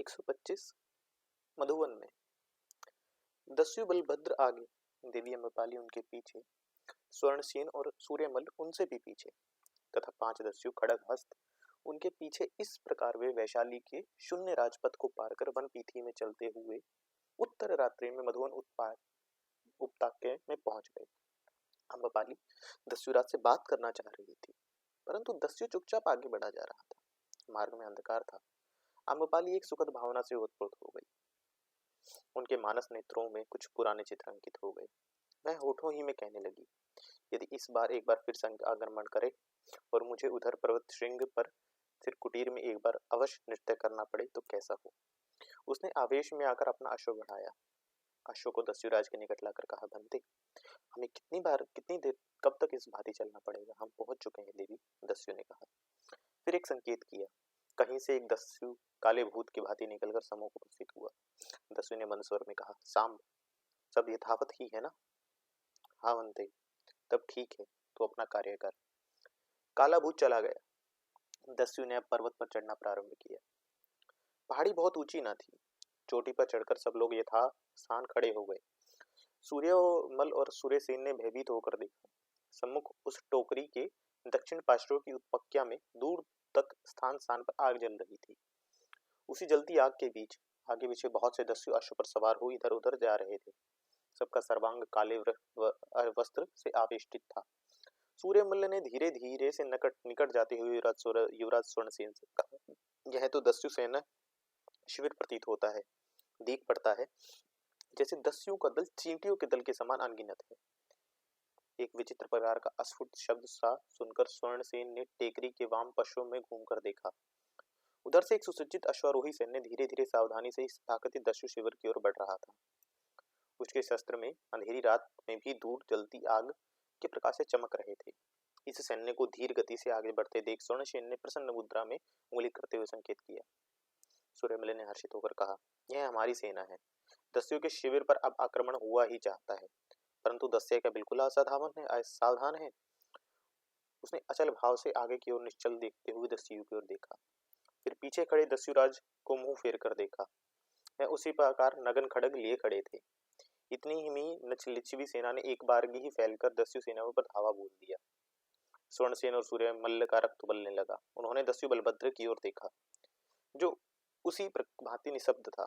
125 मधुवन में। दस्यु बलभद्र आगे, देवी अम्रपाली उनके पीछे, स्वर्णसेन और सूर्यमल उनसे भी पीछे तथा 5 दस्यु खड्गहस्त उनके पीछे। इस प्रकार वे वैशाली के शून्य राजपथ को पार कर वन पीठी में चलते हुए उत्तर रात्रि में मधुवन उपत्यका में पहुंच गए। अम्रपाली दस्युराज से बात करना चाह रही थी, परंतु दस्यु चुपचाप आगे बढ़ा जा रहा था। मार्ग में अंधकार था। अम्रपाली एक सुखद भावना से ओतप्रोत हो गई। उनके मानस नेत्रों में कुछ पुराने चित्र अंकित हो गए। वह होठों ही में कहने लगी, यदि इस बार एक बार फिर से आगमन करे और मुझे उधर पर्वत श्रृंग पर फिर कुटीर में एक बार अवश्य नृत्य करना पड़े तो कैसा हो। उसने आवेश में आकर अपना अश्व बढ़ाया। अश्व को दस्युराज के निकट लाकर कहा, बंदे, हमें कितनी देर कब तक इस भांति चलना पड़ेगा? हम पहुंच चुके हैं देवी, दस्यु ने कहा। फिर एक संकेत किया। कहीं से एक दस्यु काले भूत की भांति निकलकर सम्मुख उपस्थित हुआ। दस्यु ने मंद स्वर में कहा, सांब, सब यथावत ही है ना? हाँ बंदे, तब ठीक है, तो अपना कार्य कर। काला भूत चला गया। दस्यु ने अब पर्वत पर चढ़ना प्रारंभ किया। पहाड़ी बहुत ऊंची न थी। चोटी पर चढ़कर सब लोग यथास्थान खड़े हो गए। सूर्यमल और सूर्यसेन ने भयभीत होकर देखा। सम्मुख उस टोकरी के दक्षिण पार्श्व की उत्पत्तिया में दूर तक स्थान स्थान पर आग जल रही थी। उसी जलती आग के बीच आगे पीछे बहुत से दस्यु अश्व पर सवार हो इधर उधर जा रहे थे। सबका सर्वांग काले वस्त्र से आवेष्टित था। सूर्यमल्ल ने धीरे धीरे से निकट जाते हुए युवराज स्वर्णसेन से कहा, यह तो दस्यु सेना शिविर प्रतीत होता है। दिख पड़ता है जैसे दस्युओं का दल चींटियों के दल के समान अनगिनत है। एक विचित्र प्रकार का अस्फुट शब्द सा सुनकर स्वर्णसेन ने टेकरी के वाम पश्चिम में घूमकर देखा। उधर से एक सुसज्जित अश्वारोही सैन्य धीरे धीरे सावधानी से इस ताकती दस्यु शिविर की ओर बढ़ रहा था। उसके शस्त्र में अंधेरी रात में भी दूर जलती आग के प्रकाश से चमक रहे थे। इस सैन्य को धीर गति से आगे बढ़ते देख स्वर्णसेन ने प्रसन्न मुद्रा में उंगली करते हुए संकेत किया। सूर्यमल ने हर्षित होकर कहा, यह हमारी सेना है। दस्यु के शिविर पर अब आक्रमण हुआ ही चाहता है, परंतु दस्यु क्या बिल्कुल असावधान है? उसने अचल भाव से आगे की ओर निश्चल देखते हुए दस्यु की ओर देखा। फिर पीछे खड़े दस्युराज को मुंह फेर कर देखा। वह उसी प्रकार नगन खड्ग लिए खड़े थे। इतनी ही में लिच्छवी सेना ने एक बारगी ही फैलकर दस्यु सेना पर धावा बोल दिया। स्वर्णसेन और सूर्यमल्ल का रक्त उबलने लगा। उन्होंने दस्यु बलभद्र की ओर देखा, जो उसी भांति निशब्द था।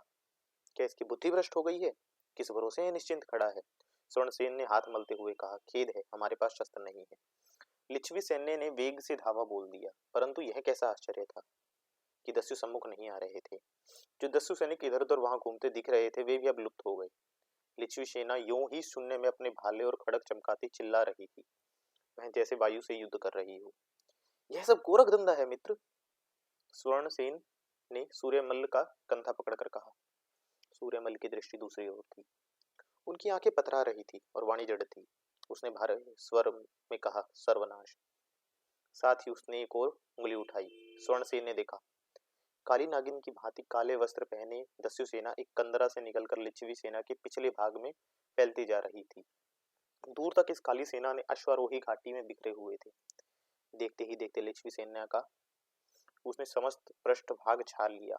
क्या इसकी बुद्धि भ्रष्ट हो गई है? किस भरोसे निश्चिंत खड़ा है? स्वर्णसेन ने हाथ मलते हुए कहा, खेद है, हमारे पास शस्त्र नहीं है। लिच्छवी सैन्य ने वेग से धावा बोल दिया, परंतु यह कैसा आश्चर्य था कि दस्यु सम्मुख नहीं आ रहे थे। जो दस्यु सैनिक इधर उधर वहां घूमते दिख रहे थे वे भी अब लुप्त हो गए। लिच्छवी सेना यूं ही शून्य में अपने भाले और खड़ग चमकाती चिल्ला रही थी, वह जैसे वायु से युद्ध कर रही हो। यह सब गोरख धंधा है मित्र, स्वर्णसेन ने सूर्यमल्ल का कंधा पकड़कर कहा। सूर्यमल्ल की दृष्टि दूसरी ओर थी। उनकी आंखें पथरा रही थी और वाणी जड़ थी। उसने भारी स्वर में कहा, सर्वनाश। साथ ही उसने एक और उंगली उठाई। स्वर्णसेन ने देखा, काली नागिन की भांति काले वस्त्र पहने दस्यु सेना एक कंदरा से निकलकर लिच्छवी सेना के पिछले भाग में फैलती जा रही थी। दूर तक इस काली सेना ने अश्वारोही घाटी में बिखरे हुए थे। देखते ही देखते लिच्छवी सेना का उसने समस्त पृष्ठ भाग छाल लिया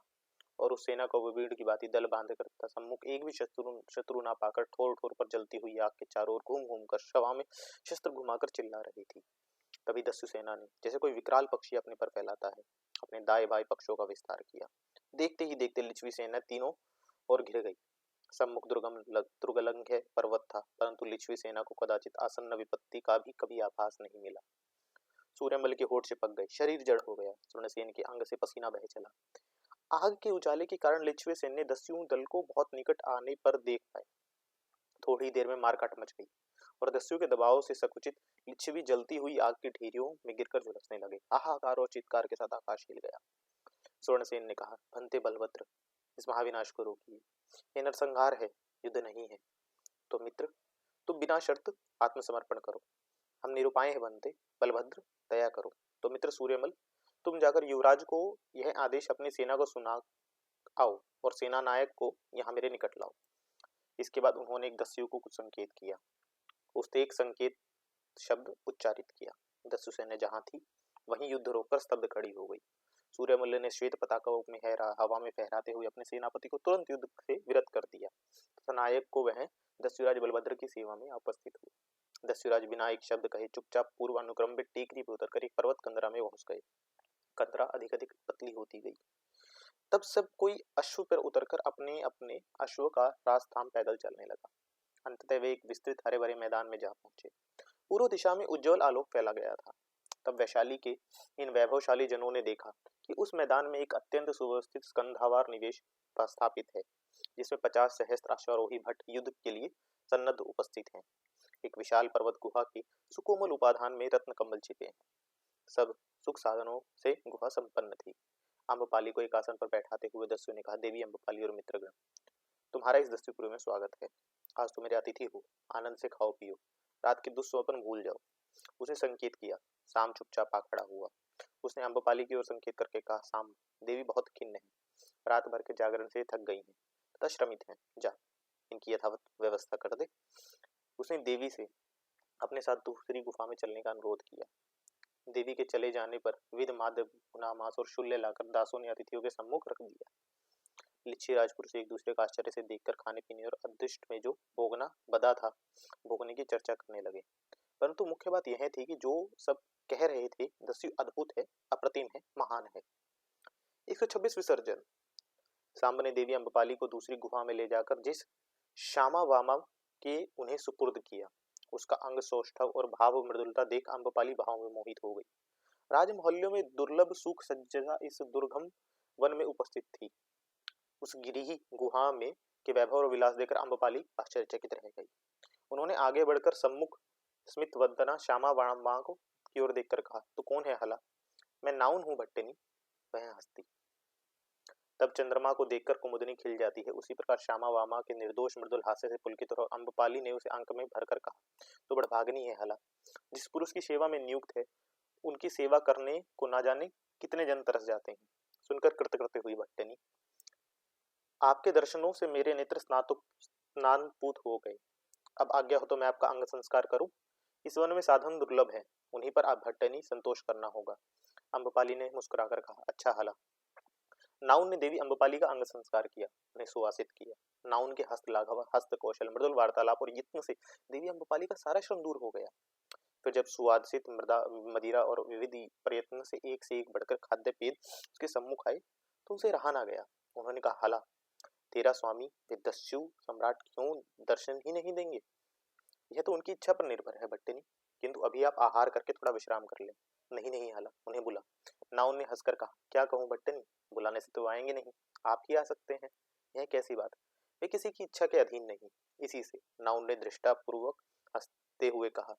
और उस सेना को भीड़ की भांति दल बांध कर तथा सम्मुख एक भी शत्रु ना पाकर ठोर ठोर पर जलती हुई आग के चारों ओर घूम घूम कर शवा में शस्त्र घुमाकर चिल्ला रही थी। तभी दस्यु सेना ने जैसे कोई विकराल पक्षी अपने पर फैलाता है अपने दाएं बाएं पक्षों का विस्तार किया। देखते ही देखते लिच्छवी सेना तीनों ओर घिर गई। सम्मुख दुर्गलंघ्य पर्वत था, परंतु लिच्छवी सेना को कदाचित आसन्न विपत्ति का भी कभी आभास नहीं मिला। सूर्यमल के होठ चिपक गए, शरीर जड़ हो गया। स्वर्णसेन के अंग से पसीना बह चला। आग के उजाले के कारण लिच्छवी सेना ने दस्यु दल को बहुत निकट आने पर देख पाए। थोड़ी देर में मारकाट मच गई और दस्यु के दबाव से सकुचित लिच्छवी जलती हुई आग की ढेरियों में गिरकर झुलसने लगे। हाहाकार और चित्कार के साथ आकाश हिल गया। स्वर्णसेन ने कहा, भंते बलभद्र, इस महाविनाश को रोकिए। यह नरसंहार है, युद्ध नहीं है। तो मित्र, तुम बिना शर्त आत्मसमर्पण करो। हम निरुपाय हैं बनते, बलभद्र दया करो। तो मित्र सूर्यमल, तुम जाकर युवराज को यह आदेश अपनी सेना को सुना आओ और सेना नायक को यहाँ मेरे निकट लाओ। इसके बाद उन्होंने एक दस्यु को कुछ संकेत किया। उसने एक संकेत शब्द उच्चारित किया। दस्यु सेना जहां थी वहीं युद्ध रोककर स्तब्ध खड़ी हो गई। सूर्यमल्ल ने श्वेत पताका में हवा में फहराते हुए अपने सेनापति को तुरंत युद्ध से विरत कर दिया तथा नायक को वह दस्युराज बलभद्र की सेवा में उपस्थित हुए। दस्युराज बिना एक शब्द कहे चुपचाप पूर्व अनुक्रम में टेकरी पर उतरकर एक पर्वत कंदरा में घुस गए। कंदरा अधिक अधिक पतली होती गई। तब सब कोई अश्व पर उतरकर अपने अपने अश्व का रास्ताम पैदल चलने लगा। अंततः वे एक विस्तृत हरे भरे मैदान में जा पहुंचे। पूर्व दिशा में उज्जवल आलोक फैला गया था। तब वैशाली के इन वैभवशाली जनों ने देखा कि उस मैदान में एक अत्यंत सुव्यवस्थित स्कंधावार निवेश स्थापित है, जिसमें 50 सहस्त्र अश्वारोही भट्ट युद्ध के लिए सन्नद्ध उपस्थित हैं। एक विशाल पर्वत गुहा के सुकोमल उपाधान में रत्न कमल छिपे हैं। सब सुख साधनों से गुहा संपन्न थी। अम्बपाली को एक आसन पर बैठाते हुए दस्यु ने कहा, देवी अम्बपाली और मित्रगण, तुम्हारा इस दस्युपुर में स्वागत है। आज तुम मेरे अतिथि हो, आनंद से खाओ पियो, रात के दुस्वप्न भूल जाओ। उसने संकेत किया। साम चुपचाप आ खड़ा हुआ। उसने अम्बपाली की ओर संकेत करके कहा, साम, देवी बहुत खिन्न है, रात भर के जागरण से थक गई हैं तथा श्रमित हैं, जा इनकी यथावत व्यवस्था कर दे। उसने देवी से अपने साथ दूसरी गुफा में चलने का अनुरोध किया। देवी के चले जाने पर विध माद्य भुना मांस और शूल्य लाकर दासों ने अतिथियों के सम्मुख रख दिया। लिच्छी राजपुरुष एक दूसरे का आश्चर्य से देखकर खाने पीने और अदृष्ट में जो भोगना बदा था, भोगने की चर्चा करने लगे। परंतु मुख्य बात यह थी कि जो सब कह रहे थे, दस्यु अद्भुत है, अप्रतिम है, महान है। 126 विसर्जन। सांब ने देवी अम्बपाली को दूसरी गुफा में ले जाकर जिस श्यामा वामा के उन्हें सुपुर्द किया, उसका अंग सौष्ठव और भाव मृदुलता देख अम्बपाली भाव में मोहित हो गई। राजमहल्यों में दुर्लभ सुख सज्जता इस दुर्गम वन में उपस्थित थी। उस गिरिही गुहा में के वैभव और विलास देखकर अम्बपाली आश्चर्यचकित रह गई। उन्होंने आगे बढ़कर सम्मुख स्मित वदना श्यामा वामा को की ओर देखकर कहा, तू कौन है हला? मैं नाउन हूं भट्टनी। वह हंसती। तब चंद्रमा को देखकर कुमुदनी खिल जाती है, उसी प्रकार श्यामा वामा के निर्दोष मृदुल हास्य से पुलकित और अम्बपाली ने उसे अंक में भरकर कहा, तो बड़भागनी है हला। जिस पुरुष की सेवा में नियुक्त है, उनकी सेवा करने को ना जाने कितने जन तरस जाते हैं। सुनकर कृतकृत्य हुई भट्टनी। आपके दर्शनों से मेरे नेत्र स्नानपूत हो गए। अब आज्ञा हो तो मैं आपका अंग संस्कार करूं। इस वन में साधन दुर्लभ है, उन्हीं पर आप भट्टनी संतोष करना होगा। अम्बपाली ने मुस्कुराकर कहा, अच्छा हला। नाउन ने देवी अम्बपाली का अंग संस्कार किया, उन्हें सुवासित किया। नाउन के हस्त लाघव, हस्त कौशल, मृदुल वार्तालाप और यत्न से देवी अम्बपाली का सारा श्रम दूर हो गया। फिर जब सुवासित मदिरा और विविध प्रयत्न से एक बढ़कर खाद्य पेद उसके सम्मुख आए तो उसे रहा ना गया। उन्होंने कहा, हला, तेरा स्वामी वे दस्यु सम्राट क्यों दर्शन ही नहीं देंगे? यह तो उनकी इच्छा पर निर्भर है भट्टनी, किंतु अभी आप आहार करके थोड़ा विश्राम कर लें। नहीं नहीं हला, उन्हें बुला। नाउन ने हंसकर कहा, क्या कहूँ भट्टनी, बुलाने से तो आएंगे नहीं, आप ही आ सकते हैं। यह कैसी बात? वे किसी की इच्छा के अधीन नहीं। इसी से नाउन ने दृष्टापूर्वक हंसते हुए कहा,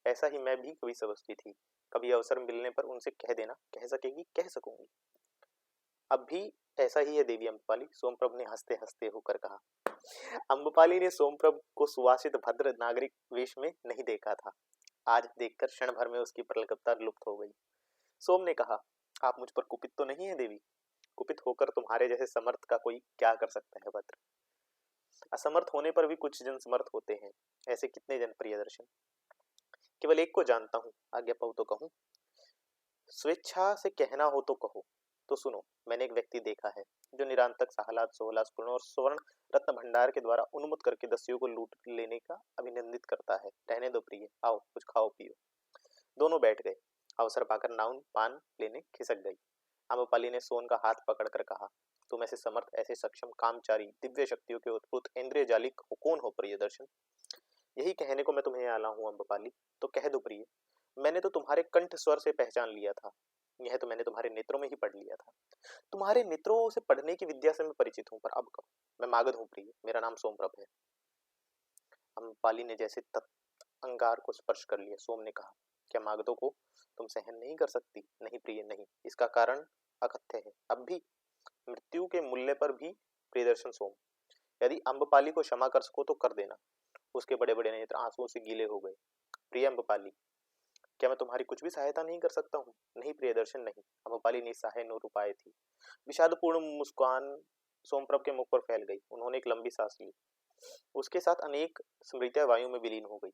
ऐसा ही मैं भी कभी समझती थी। कभी अवसर मिलने पर उनसे कह देना, कह सकेगी, कह सकूंगी। अब भी ऐसा ही है देवी अम्बपाली, सोमप्रभ ने हंसते हंसते होकर कहा। अम्बपाली ने सोमप्रभ को सुवासित भद्र नागरिक वेश में नहीं देखा था। आज देखकर क्षण भर में उसकी प्रलकता लुप्त हो गई। सोम ने कहा, आप मुझ पर कुपित तो नहीं है देवी? कुपित होकर तुम्हारे जैसे समर्थ का कोई क्या कर सकता है भद्र? असमर्थ होने पर भी कुछ जन समर्थ होते हैं। ऐसे कितने जन प्रियदर्शन? केवल एक को जानता हूँ, आज्ञा पाऊं तो कहूं। स्वेच्छा से कहना हो तो कहो। तो सुनो, मैंने एक व्यक्ति देखा है जो निरांतक साहलाद सोहलासपूर्ण और स्वर्ण रत्न भंडार के द्वारा उन्मुक्त करके दस्युओं को लूट लेने का अभिनंदित करता है। रहने दो प्रिय, आओ कुछ खाओ पियो। दोनों बैठ गए। अवसर पाकर नाउन पान लेने खिसक गई। अम्बपाली ने सोन का हाथ पकड़कर कहा, तुम ऐसे समर्थ, ऐसे सक्षम, कामचारी, दिव्य शक्तियों के उत्पुत इंद्रिय जालिक कौन हो प्रियदर्शन? यही कहने को मैं तुम्हें आला हूँ अम्बपाली। तो कह दो प्रिय, मैंने तो तुम्हारे कंठ स्वर से पहचान लिया था। यह तो मैंने तुम्हारे नेत्रों में ही पढ़ लिया था। तुम्हारे नेत्रों से पढ़ने की विद्या से मैं परिचित हूँ, पर अब कहो, मैं मागध हूँ प्रिय, मेरा नाम सोमप्रभ है। अम्बपाली ने जैसे अंगार को स्पर्श कर लिया। सोम ने कहा, क्या मागधों को तुम सहन नहीं कर सकती? नहीं प्रिय, नहीं। इसका कारण अकथ्य है। अब भी मृत्यु के मूल्य पर भी प्रियदर्शन सोम, यदि अम्बपाली को क्षमा कर सको तो कर देना। उसके बड़े बड़े नेत्र आंसुओं से गीले हो गए। प्रिय अम्बपाली, क्या मैं तुम्हारी कुछ भी सहायता नहीं कर सकता हूँ? नहीं प्रियदर्शन, नहीं। अम्बपाली निस्सहाय निरुपाय थी। विषादपूर्ण मुस्कान सोमप्रभ के मुख पर फैल गई। उन्होंने एक लंबी सांस ली। उसके साथ अनेक स्मृतियां वायु में विलीन हो गई।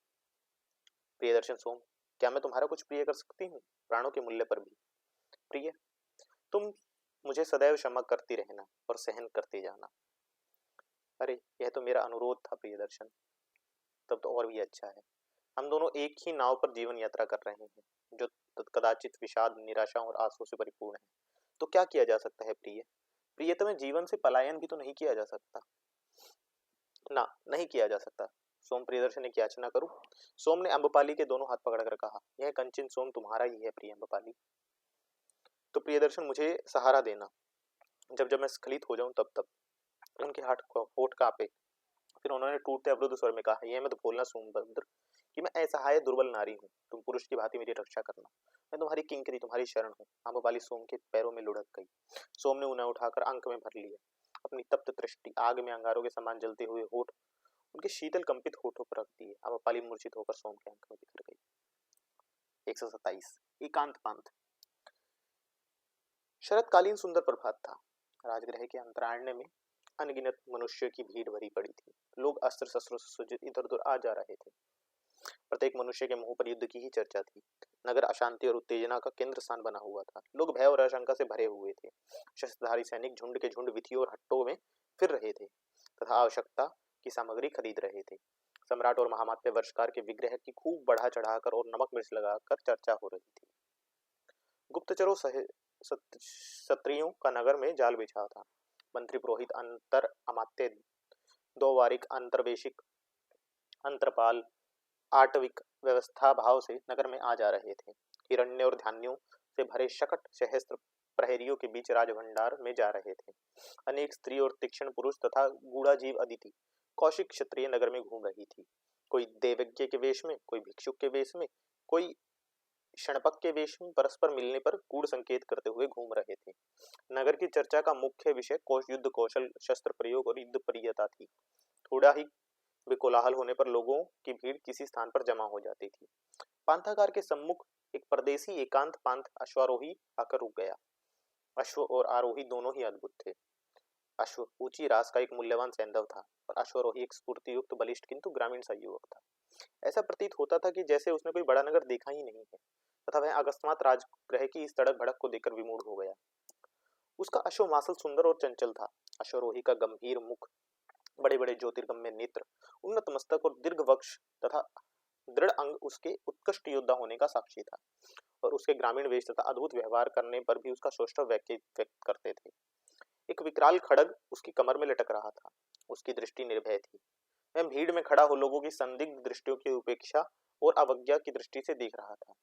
प्रियदर्शन सोम, क्या मैं तुम्हारा कुछ प्रिय कर सकती हूँ? प्राणों के मूल्य पर भी। प्रिय, तुम मुझे सदैव क्षमा करती रहना और सहन करते जाना। अरे यह तो मेरा अनुरोध था प्रियदर्शन। तब तो और भी अच्छा है। हम दोनों एक ही नाव पर जीवन यात्रा कर रहे हैं, जो कदाचित विषाद, निराशा और आंसू से परिपूर्ण है। तो क्या किया जा सकता है प्रिय? प्रियतम, जीवन से पलायन भी तो नहीं किया जा सकता ना। नहीं किया जा सकता। सोम प्रियदर्शन ने क्या याचना करूं? सोम ने अम्बपाली के दोनों हाथ पकड़कर कहा, यह कंचन सोम तुम्हारा ही है प्रिय अम्बपाली। तो प्रियदर्शन मुझे सहारा देना, जब जब मैं स्खलित हो जाऊं तब तब। उनके होठ कांपे। फिर उन्होंने टूटते अवरुद्ध स्वर में कहा, यह मत भूलना सोमभद्र कि मैं असहाय दुर्बल नारी हूँ। तुम पुरुष की भांति मेरी रक्षा करना। मैं तुम्हारी किंकरी, तुम्हारी शरण हूँ। अम्बपाली सोम के पैरों में लुढ़क गई। सोम ने उन्हें उठाकर अंक में भर लिया। अपनी तप्त दृष्टि आग में अंगारों के समान जलते हुए होठ उनके शीतल कंपित होठों पर रख दिए। अम्बपाली मूर्छित होकर सोम के अंक में बिखर गई। 127 एकांत पंथ। शरतकालीन सुंदर प्रभात था। राजगृह के अंतरारण्य में अनगिनत मनुष्य की भीड़ भरी पड़ी थी। लोग अस्त्र शस्त्रों से सुसज्जित इधर उधर आ जा रहे थे। प्रत्येक मनुष्य के मुंह पर युद्ध की ही चर्चा थी। नगर अशांति और उत्तेजना का केंद्र स्थान बना हुआ था। लोग भय और आशंका से भरे हुए थे। शस्त्रधारी सैनिक झुंड के झुंड वीथियों और हट्टों में फिर रहे थे तथा आवश्यकता की सामग्री खरीद रहे थे। सम्राट और महामात्य वर्षकार के विग्रह की खूब बढ़ा चढ़ाकर और नमक मिर्च लगाकर चर्चा हो रही थी। गुप्तचरों क्षत्रियों का नगर में जाल बिछा था। मंत्री पुरोहित अंतर अमात्य दो वारिक अंतर्वेशिक अंतरपाल आटविक व्यवस्था भाव से नगर में आ जा रहे थे। हिरण्य और धान्यों से भरे शकट सहस्त्र प्रहरियों के बीच राजभंडार में जा रहे थे। अनेक स्त्री और तीक्ष्ण पुरुष तथा गूढ़ाजीव अदिति कौशिक क्षत्रिय नगर में घूम रही थी। कोई देवज्ञ के वेश में, कोई भिक्षुक के वेश में, कोई क्षणपक के वेश में परस्पर मिलने पर गूढ़ संकेत करते हुए घूम रहे थे। नगर की चर्चा का मुख्य विषय युद्ध कौशल, शस्त्र प्रयोग और युद्ध प्रियता थी। थोड़ा ही कोलाहल होने पर लोगों की भीड़ किसी स्थान पर जमा हो जाती थी। पांथागार के सम्मुख एक परदेसी एकांत पांथ अश्वारोही आकर रुक गया। अश्व और आरोही दोनों ही अद्भुत थे। अश्व ऊंची रास का एक मूल्यवान सैंधव था और अश्वारोही एक स्फूर्तियुक्त बलिष्ठ किंतु ग्रामीण सा युवक था। ऐसा प्रतीत होता था कि जैसे उसने कोई बड़ा नगर देखा ही नहीं है तथा वह अकस्मात राजगृह की इस तड़क भड़क को देखकर विमूढ़ हो गया। उसका अश्वमासल सुंदर और चंचल था। अश्वारोही का गंभीर मुख, बड़े बड़े ज्योतिर्गम्य नेत्र, उन्नत मस्तक और दीर्घ वक्ष तथा दृढ़ अंग उसके उत्कृष्ट योद्धा होने का साक्षी था। और उसके ग्रामीण वेश तथा अद्भुत व्यवहार करने पर भी उसका सौष्ठव व्यक्त करते थे। एक विकराल खड़ग उसकी कमर में लटक रहा था। उसकी दृष्टि निर्भय थी। वह भीड़ में खड़ा हो लोगों की संदिग्ध दृष्टियों की उपेक्षा और अवज्ञा की दृष्टि से देख रहा था।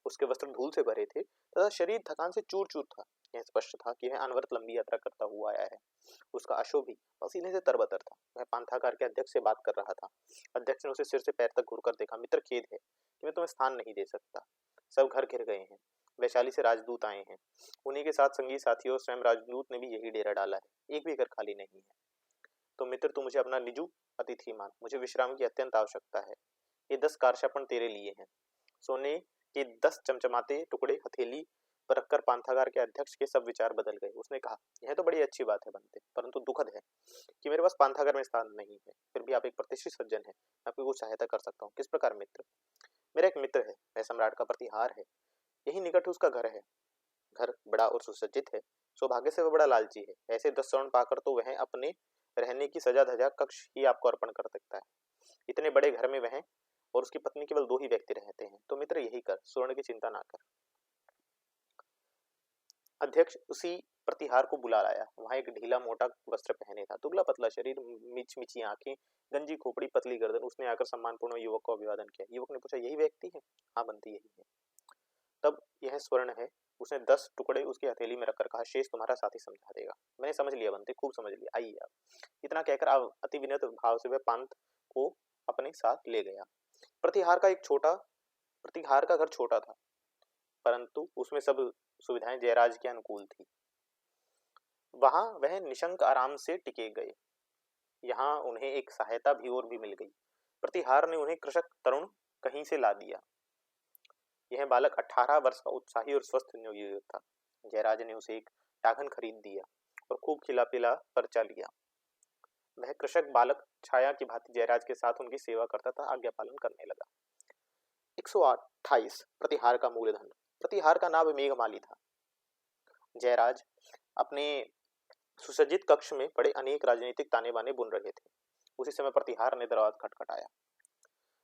उसके वस्त्र धूल से भरे थे तथा शरीर थकान से चूर चूर था। यह स्पष्ट था कि वह अनवरत लंबी यात्रा करता हुआ आया है। उसका अश्व भी पसीने से तरबतर था। वह पांथागार के अध्यक्ष से बात कर रहा था। अध्यक्ष ने उसे सिर से पैर तक घूरकर देखा। मित्र, खेद है कि मैं तुम्हें स्थान नहीं दे सकता। सब घर घिर गए हैं। वैशाली से राजदूत आए हैं। उन्हीं के साथ संगी साथियों और स्वयं राजदूत ने भी यही डेरा डाला है। एक भी घर खाली नहीं है। तो मित्र, तू मुझे अपना निजू अतिथि मान। मुझे विश्राम की अत्यंत आवश्यकता है। ये 10 कारशापन तेरे लिए हैं। सोने के 10 चमचमाते टुकड़े हथेली पर रखकर पांथागार के अध्यक्ष के सब विचार बदल गए। उसने कहा, यह तो बड़ी अच्छी बात है बनते, परंतु दुखद है कि मेरे पास पांथागार में स्थान नहीं है। फिर भी आप एक प्रतिष्ठित सज्जन है, मैं आपकी कुछ सहायता कर सकता हूँ। किस प्रकार मित्र? मेरा एक मित्र है, वह सम्राट का प्रतिहार है। यही निकट उसका घर है। घर बड़ा और सुसज्जित है। सौभाग्य से वह बड़ा लालची है। ऐसे 10 स्वर्ण पाकर तो वह अपने रहने की सजा धजा कक्ष ही आपको अर्पण कर सकता है। इतने बड़े घर में वह और उसकी पत्नी केवल 2 ही व्यक्ति रहते हैं। तो मित्र यही कर, स्वर्ण की चिंता ना कर। अध्यक्ष उसी प्रतिहार को बुला लाया। वहां एक ढीला मोटा वस्त्र पहने था, दुबला पतला शरीर, मिचमिची आंखें, गंजी खोपड़ी, पतली गर्दन। उसने आकर सम्मानपूर्ण युवक को अभिवादन किया। युवक ने पूछा, यही व्यक्ति है? हाँ बनती यही है। तब यह स्वर्ण है। उसने 10 टुकड़े उसकी हथेली में रखकर कहा, शेष तुम्हारा साथी समझा देगा। मैंने समझ लिया बनते, खूब समझ लिया, आइए आप। इतना कहकर अति विनम्र भाव से वह पंत को अपने साथ ले गया। प्रतिहार का घर छोटा था, परंतु उसमें सब सुविधाएं जयराज के अनुकूल थी। वहां वह निशंक आराम से टिके गए। यहाँ उन्हें एक सहायता भी और भी मिल गई। प्रतिहार ने उन्हें कृषक तरुण कहीं से ला दिया। यह बालक 18 वर्ष का उत्साही और स्वस्थ युवक था। जयराज ने उसे एक टाघन खरीद दिया और खूब खिला पिला पर्चा लिया। वह कृषक बालक छाया की भांति जयराज के साथ उनकी सेवा करता था, आज्ञा पालन करने लगा। 128 प्रतिहार का मूलधन। प्रतिहार का नाम मेघमाली था। जयराज अपने सुसज्जित कक्ष में पड़े अनेक राजनीतिक ताने बाने बुन रहे थे। उसी समय प्रतिहार ने दरवाजा खटखटाया।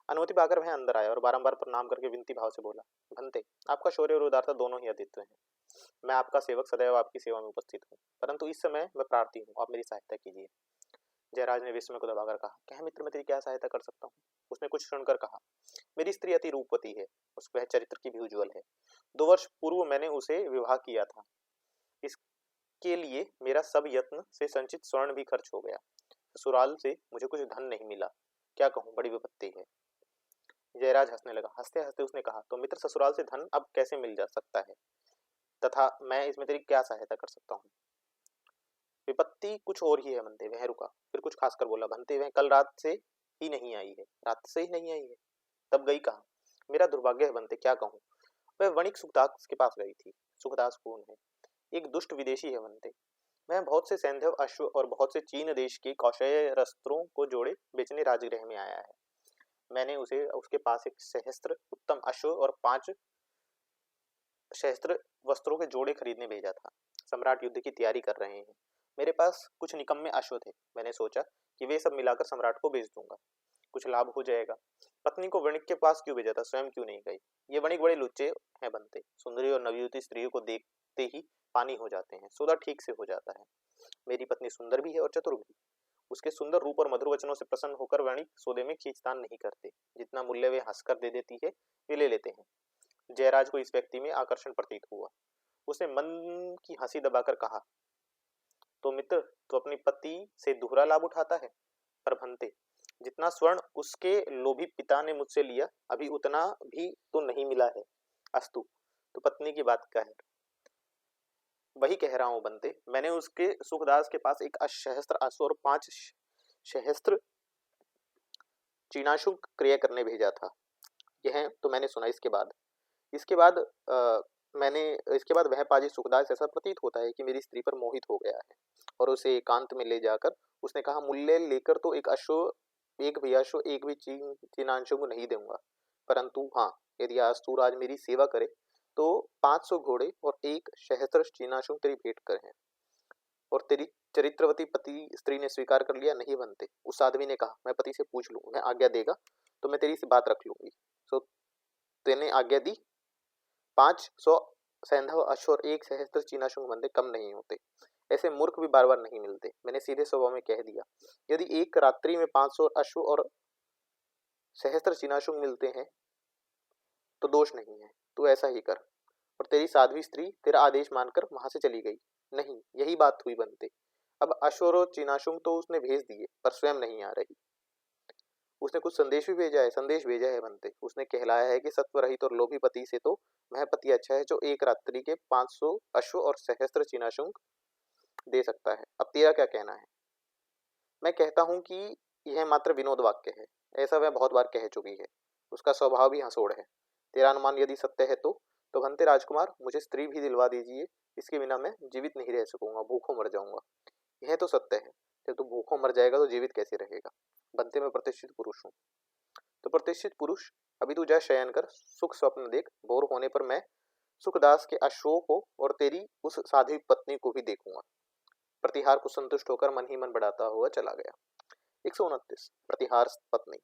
अनुमति पाकर वह अंदर आया और बारंबार प्रणाम करके विनती भाव से बोला, भंते, आपका शौर्य और उदारता दोनों ही अद्वितीय हैं। मैं आपका सेवक सदैव आपकी सेवा में उपस्थित हूँ, परंतु इस समय मैं प्रार्थी हूँ, आप मेरी सहायता कीजिए। जयराज ने विस्मय को दबाकर कहा, कह मित्र, मैं तेरी क्या सहायता कर सकता हूँ? उसने कुछ सुनकर कहा, मेरी स्त्री अति रूपवती है, वह चरित्र की भी उज्ज्वल है। 2 वर्ष पूर्व मैंने उसे विवाह किया था। इसके लिए मेरा सब यत्न से संचित स्वर्ण भी खर्च हो गया। ससुराल से मुझे कुछ धन नहीं मिला। क्या कहूँ, बड़ी विपत्ति है। जयराज हंसने लगा। हंसते हंसते उसने कहा, तो मित्र, ससुराल से धन अब कैसे मिल जा सकता है, तथा मैं इसमें तेरी क्या सहायता कर सकता हूँ? विपत्ति कुछ और ही है बनते। वह रुका, फिर कुछ खास कर बोला, बनते, वह कल रात से ही नहीं आई है। रात से ही नहीं आई है? तब गई कहाँ? मेरा दुर्भाग्य है बनते, क्या कहूँ। वह वणिक सुखदास के पास गई थी। सुखदास कौन है? एक दुष्ट विदेशी है बनते। वह बहुत से सैंधव अश्व और बहुत से चीन देश के कौशय रस्त्रों को जोड़े बेचने राजगृह में आया है। मैंने उसे उसके पास एक सहस्त्र उत्तम अश्व और 5 सहस्त्र वस्त्रों के जोड़े खरीदने भेजा था। सम्राट युद्ध की तैयारी कर रहे हैं। मेरे पास कुछ निकम्मे अश्व थे। मैंने सोचा कि वे सब मिलाकर सम्राट को बेच दूंगा, कुछ लाभ हो जाएगा। पत्नी को वणिक के पास क्यों भेजा था, स्वयं क्यों नहीं गई? ये वणिक बड़े लुच्चे हैं बनते। सुंदरी और नवयुवती स्त्रियों को देखते ही पानी हो जाते हैं। सौदा ठीक से हो जाता है। मेरी पत्नी सुंदर भी है और चतुर भी। उसके सुंदर रूप और मधुर वचनों से प्रसन्न होकर वणिक सौदे में खींचतान नहीं करते। जितना मूल्य वे हंसकर दे देती है, वे ले लेते हैं। जयराज को इस व्यक्ति में आकर्षण प्रतीत हुआ। उसने मन की हंसी दबाकर कहा, तो मित्र, तो अपनी पति से दोहरा लाभ उठाता है। पर भंते, जितना स्वर्ण उसके लोभी पिता ने मुझसे लिया, अभी उतना भी तो नहीं मिला है। अस्तु, तो पत्नी की बात क्या है? वही कह रहा हूं बनते, मैंने उसके सुखदास के पास एक सहस्त्र अश्व और 5 सहस्त्र चीनाशुल्क क्रिया करने भेजा था। यह तो मैंने सुना। इसके बाद मैंने इसके बाद वह पाजी सुखदास ऐसा प्रतीत होता है कि मेरी स्त्री पर मोहित हो गया है और उसे एकांत में ले जाकर उसने कहा, मूल्य लेकर तो एक भी अश्व एक भी चीनांशों को नहीं दूंगा, परंतु हाँ, यदि आज तू राज मेरी सेवा करे तो 500 घोड़े और 1 सहस्त्र चीनाशुं तेरी भेंट कर हैं। और तेरी चरित्रवती पति स्त्री ने स्वीकार कर लिया। नहीं बनते, उस आदमी ने कहा, मैं पति से पूछ लूं, मैं आज्ञा देगा तो मैं तेरी से बात रख लूंगी। सो तेने आज्ञा दी। 500 सैंधव अश्व और 1 सहस्त्र चीनाशुंग बंदे कम नहीं होते। ऐसे मूर्ख भी बार बार नहीं मिलते। मैंने सीधे स्वभाव में कह दिया, यदि एक रात्रि में 500 अश्व और सहस्त्र चीनाशुंग मिलते हैं तो दोष नहीं है। तू ऐसा ही कर। और तेरी साध्वी स्त्री तेरा आदेश मानकर वहां से चली गई। नहीं, यही बात हुई बनते। अब अश्व और चीनाशुंग तो उसने भेज दिए, पर स्वयं नहीं आ रही। उसने कुछ संदेश भी भेजा है। संदेश भेजा है बनते। उसने कहलाया है कि सत्व रहित और लोभी पति से तो वह पति अच्छा है जो एक रात्रि के 500 अश्व और सहस्त्र चीनाशुंग दे सकता है। अब तेरा क्या कहना है? मैं कहता हूं कि यह मात्र विनोद वाक्य है। ऐसा वह बहुत बार कह चुकी है। उसका स्वभाव भी हंसोड़ है। तेरा अनुमान यदि सत्य है तो भंते राजकुमार, मुझे स्त्री भी दिलवा दीजिए। इसके बिना मैं जीवित नहीं रह सकूंगा, भूखों मर जाऊंगा। यह तो सत्य है। जब तू भूखों मर जाएगा तो जीवित कैसे रहेगा? बनते, मैं प्रतिष्ठित पुरुष हूँ। तो प्रतिष्ठित पुरुष, अभी तू जा शयन कर, सुख स्वप्न देख। भोर होने पर मैं सुखदास के अश्वों को और तेरी उस साध्वी पत्नी को भी देखूंगा। प्रतिहार को संतुष्ट होकर मन ही मन बढ़ाता हुआ चला गया। 129 प्रतिहार पत्नी।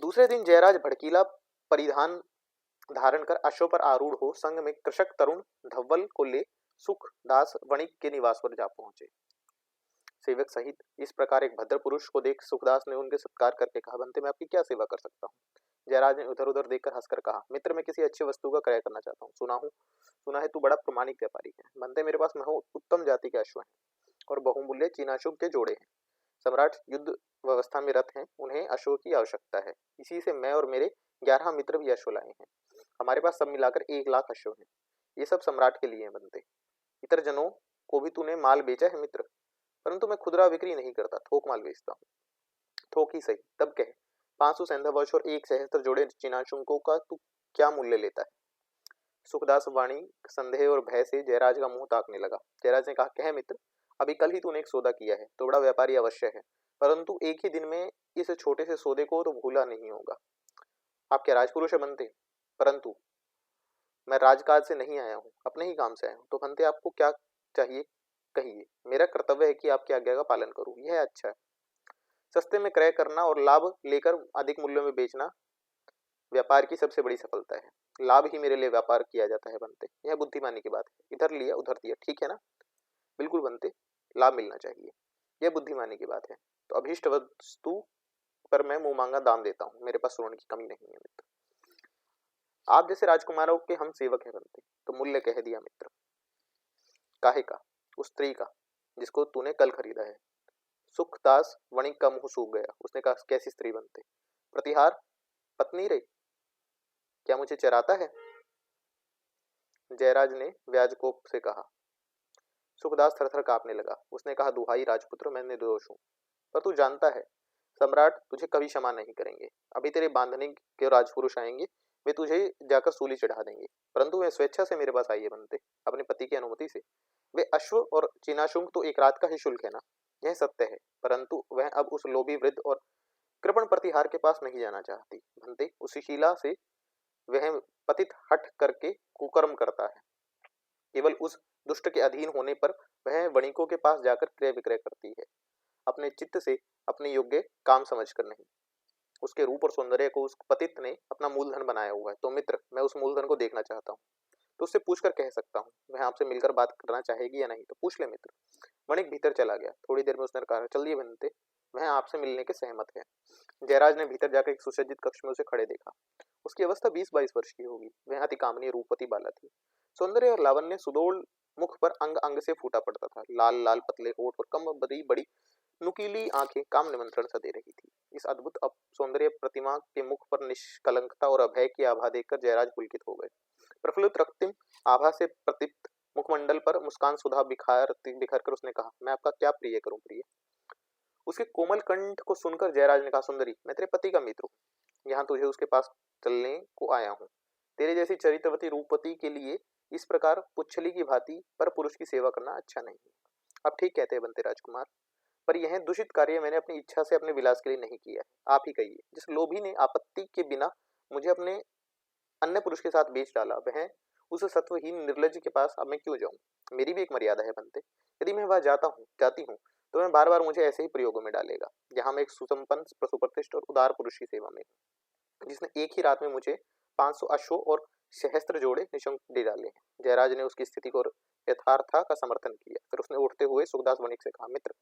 दूसरे दिन जयराज भड़कीला परिधान धारण कर अश्व पर आरूढ़ हो संग में कृषक तरुण धव्वल को ले सुखदास वणिक के निवास पर जा पहुंचे। सेवक सहित इस प्रकार एक भद्र पुरुष को देख सुखदास ने उनके सत्कार करके कहा, बनते, मैं आपकी क्या सेवा कर सकता हूँ? जयराज ने उधर उधर देखकर हंसकर कहा, मित्र, मैं किसी अच्छी वस्तु का क्रय करना चाहता हूँ। सुना है तू बड़ा प्रमाणिक व्यापारी है। बनते, मेरे पास उत्तम जाति के अश्व हैं और बहुमूल्य चीनाशुक के जोड़े हैं। सम्राट युद्ध व्यवस्था में रथ हैं, उन्हें अश्व की आवश्यकता है। इसी से मैं और मेरे 11 मित्र भी अश्व लाए हैं। हमारे पास सब मिलाकर 1 लाख अश्व हैं। ये सब सम्राट के लिए हैं बनते। इतर जनों को भी तूने माल बेचा है मित्र, परंतु मैं खुदरा बिक्री नहीं करता, थोक माल बेचता हूँ। थोक ही सही, तब कह, 500 सैंधव और 1 सहस्त्र जोड़े चीनाशुंकों का तू क्या मूल्य लेता है? सुखदास वाणी संदेह और भय से जयराज का मुंह ताकने लगा। जयराज ने कहा, कह मित्र, अभी कल ही तूने एक सौदा किया है तो बड़ा व्यापारी अवश्य है, परंतु एक ही दिन में इस छोटे से सौदे को तो भूला नहीं होगा। आप क्या राजपुरुष है बनते? परंतु मैं राजकाज से नहीं आया हूँ, अपने ही काम से आया हूँ। तो भंते आपको क्या चाहिए कहिए, मेरा कर्तव्य है कि आपकी आज्ञा का पालन करूँ, यह अच्छा है। सस्ते में क्रय करना और लाभ लेकर अधिक मूल्यों में बेचना व्यापार की सबसे बड़ी सफलता है। लाभ ही मेरे लिए व्यापार किया जाता है बनते, यह बुद्धिमानी की बात है। इधर लिया उधर दिया, ठीक है ना? बिल्कुल बनते, लाभ मिलना चाहिए, यह बुद्धिमानी की बात है। तो अभीष्ट वस्तु पर मैं मुंह मांगा दाम देता हूँ, मेरे पास स्वर्ण की कमी नहीं है मित्र। आप जैसे राजकुमारों के हम सेवक हैं बनते। तो मूल्य कह दिया मित्र। काहे का? उस स्त्री का जिसको तूने कल खरीदा है। सुखदास वणिक का मुंह सूख गया। उसने कहा, कैसी स्त्री बनते? प्रतिहार पत्नी रे, क्या मुझे चराता है? जयराज ने व्याजकोप से कहा। सुखदास थरथर कांपने लगा। उसने कहा, दुहाई राजपुत्र, मैं निर्दोष हूं, पर तू जानता है सम्राट तुझे कभी क्षमा नहीं करेंगे। अभी तेरे बांधने के राजपुरुष आएंगे, वे तुझे जाकर सूली चढ़ा देंगे, परंतु वे स्वेच्छा से मेरे पास आइए बनते, अपने पति की अनुमति से। वे अश्व और चीनाशुंग तो एक रात का ही शुल्क है ना, यह सत्य है, परंतु वह अब उस लोभी वृद्ध और कृपण प्रतिहार के पास नहीं जाना चाहती बनते। उसी शीला से वह पतित हट करके कुकर्म करता है। केवल उस दुष्ट के अधीन होने पर वह वणिकों के पास जाकर क्रय विक्रय करती है, अपने चित्त से, अपने योग्य काम समझकर नहीं। उसके रूप और सौंदर्य को उस पतित ने अपना मूलधन बनाया हुआ है। तो मित्र, मैं उस मूलधन को देखना चाहता हूँ। तो उससे पूछकर कह सकता हूँ वह आपसे मिलकर बात करना चाहेगी या नहीं। तो पूछ ले मित्र। वणिक भीतर चला गया। थोड़ी देर में उसने कहा, चलिए बनते, वह आपसे मिलने के सहमत है। जयराज ने भीतर जाकर एक सुसज्जित कक्ष में उसे खड़े देखा। उसकी अवस्था 20-22 वर्ष की होगी। वह अति कामनीय रूपवती बाला थी। सौंदर्य और लावण्य सुडौल मुख पर अंग अंग से फूटा पड़ता था। लाल लाल पतले होठ और कम बड़ी बड़ी नुकीली आंखें काम निमंत्रण सा दे रही थी। इस अद्भुत सौंदर्य प्रतिमा के मुख पर निष्कलंकता और अभय की आभा देखकर जयराज पुलकित हो गए। प्रफुल्लित रक्तिम आभा से प्रदीप्त मुखमंडल पर मुस्कान सुधा बिखार कर उसने कहा, मैं आपका क्या प्रिय करूं प्रिय। उसके कोमल कंठ को सुनकर जयराज ने कहा, सुंदरी, मैं तेरे पति का मित्र हूँ, यहाँ तुझे उसके पास चलने को आया हूँ। तेरे जैसी चरित्रवती रूपवती के लिए इस प्रकार पुच्छली की भांति पर पुरुष की सेवा करना अच्छा नहीं है। अब ठीक कहते हैं बनते राजकुमार, पर यह दूषित कार्य मैंने अपनी इच्छा से अपने विलास के लिए नहीं किया है। आप ही कहिए, जिस लोभी ने आपत्ति के बिना मुझे अपने अन्य पुरुष के साथ बेच डाला, वह उस सत्वहीन निर्लज के पास अब मैं क्यों जाऊं? मेरी भी एक मर्यादा है बनते। यदि मैं वहां जाती हूँ तो मैं बार बार मुझे ऐसे ही प्रयोगों में डालेगा, जहां मैं एक सुसंपन्न, सुप्रतिष्ठित और उदार पुरुष की सेवा में हूं, जिसने एक ही रात में मुझे 500 अश्वों और सहस्त्र जोड़े निशंक दे डाले हैं। जयराज ने उसकी स्थिति को यथार्था का समर्थन किया। फिर उसने उठते हुए सुखदास वणिक से कहा, मित्र,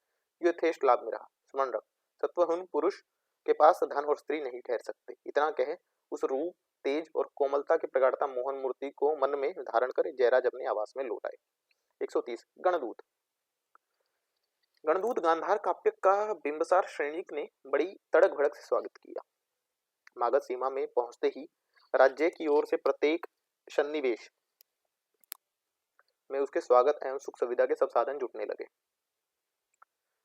ये यथेष्ट लाभ में रहा, स्मरण रख, सत्वहीन पुरुष के पास धन और स्त्री नहीं ठहर सकते। इतना कहे उस रूप, तेज और कोमलता की प्रगाढ़ता मोहन मूर्ति को मन में धारण कर जयराज अपने आवास में लौट आए। 130 गणदूत। गणदूत गांधार काव्य का बिंबसार सैनिक ने बड़ी तड़क भड़क से स्वागत किया। मागध सीमा में पहुंचते ही राज्य की ओर से प्रत्येक सन्निवेश में उसके स्वागत एवं सुख सुविधा के सब साधन जुटने लगे।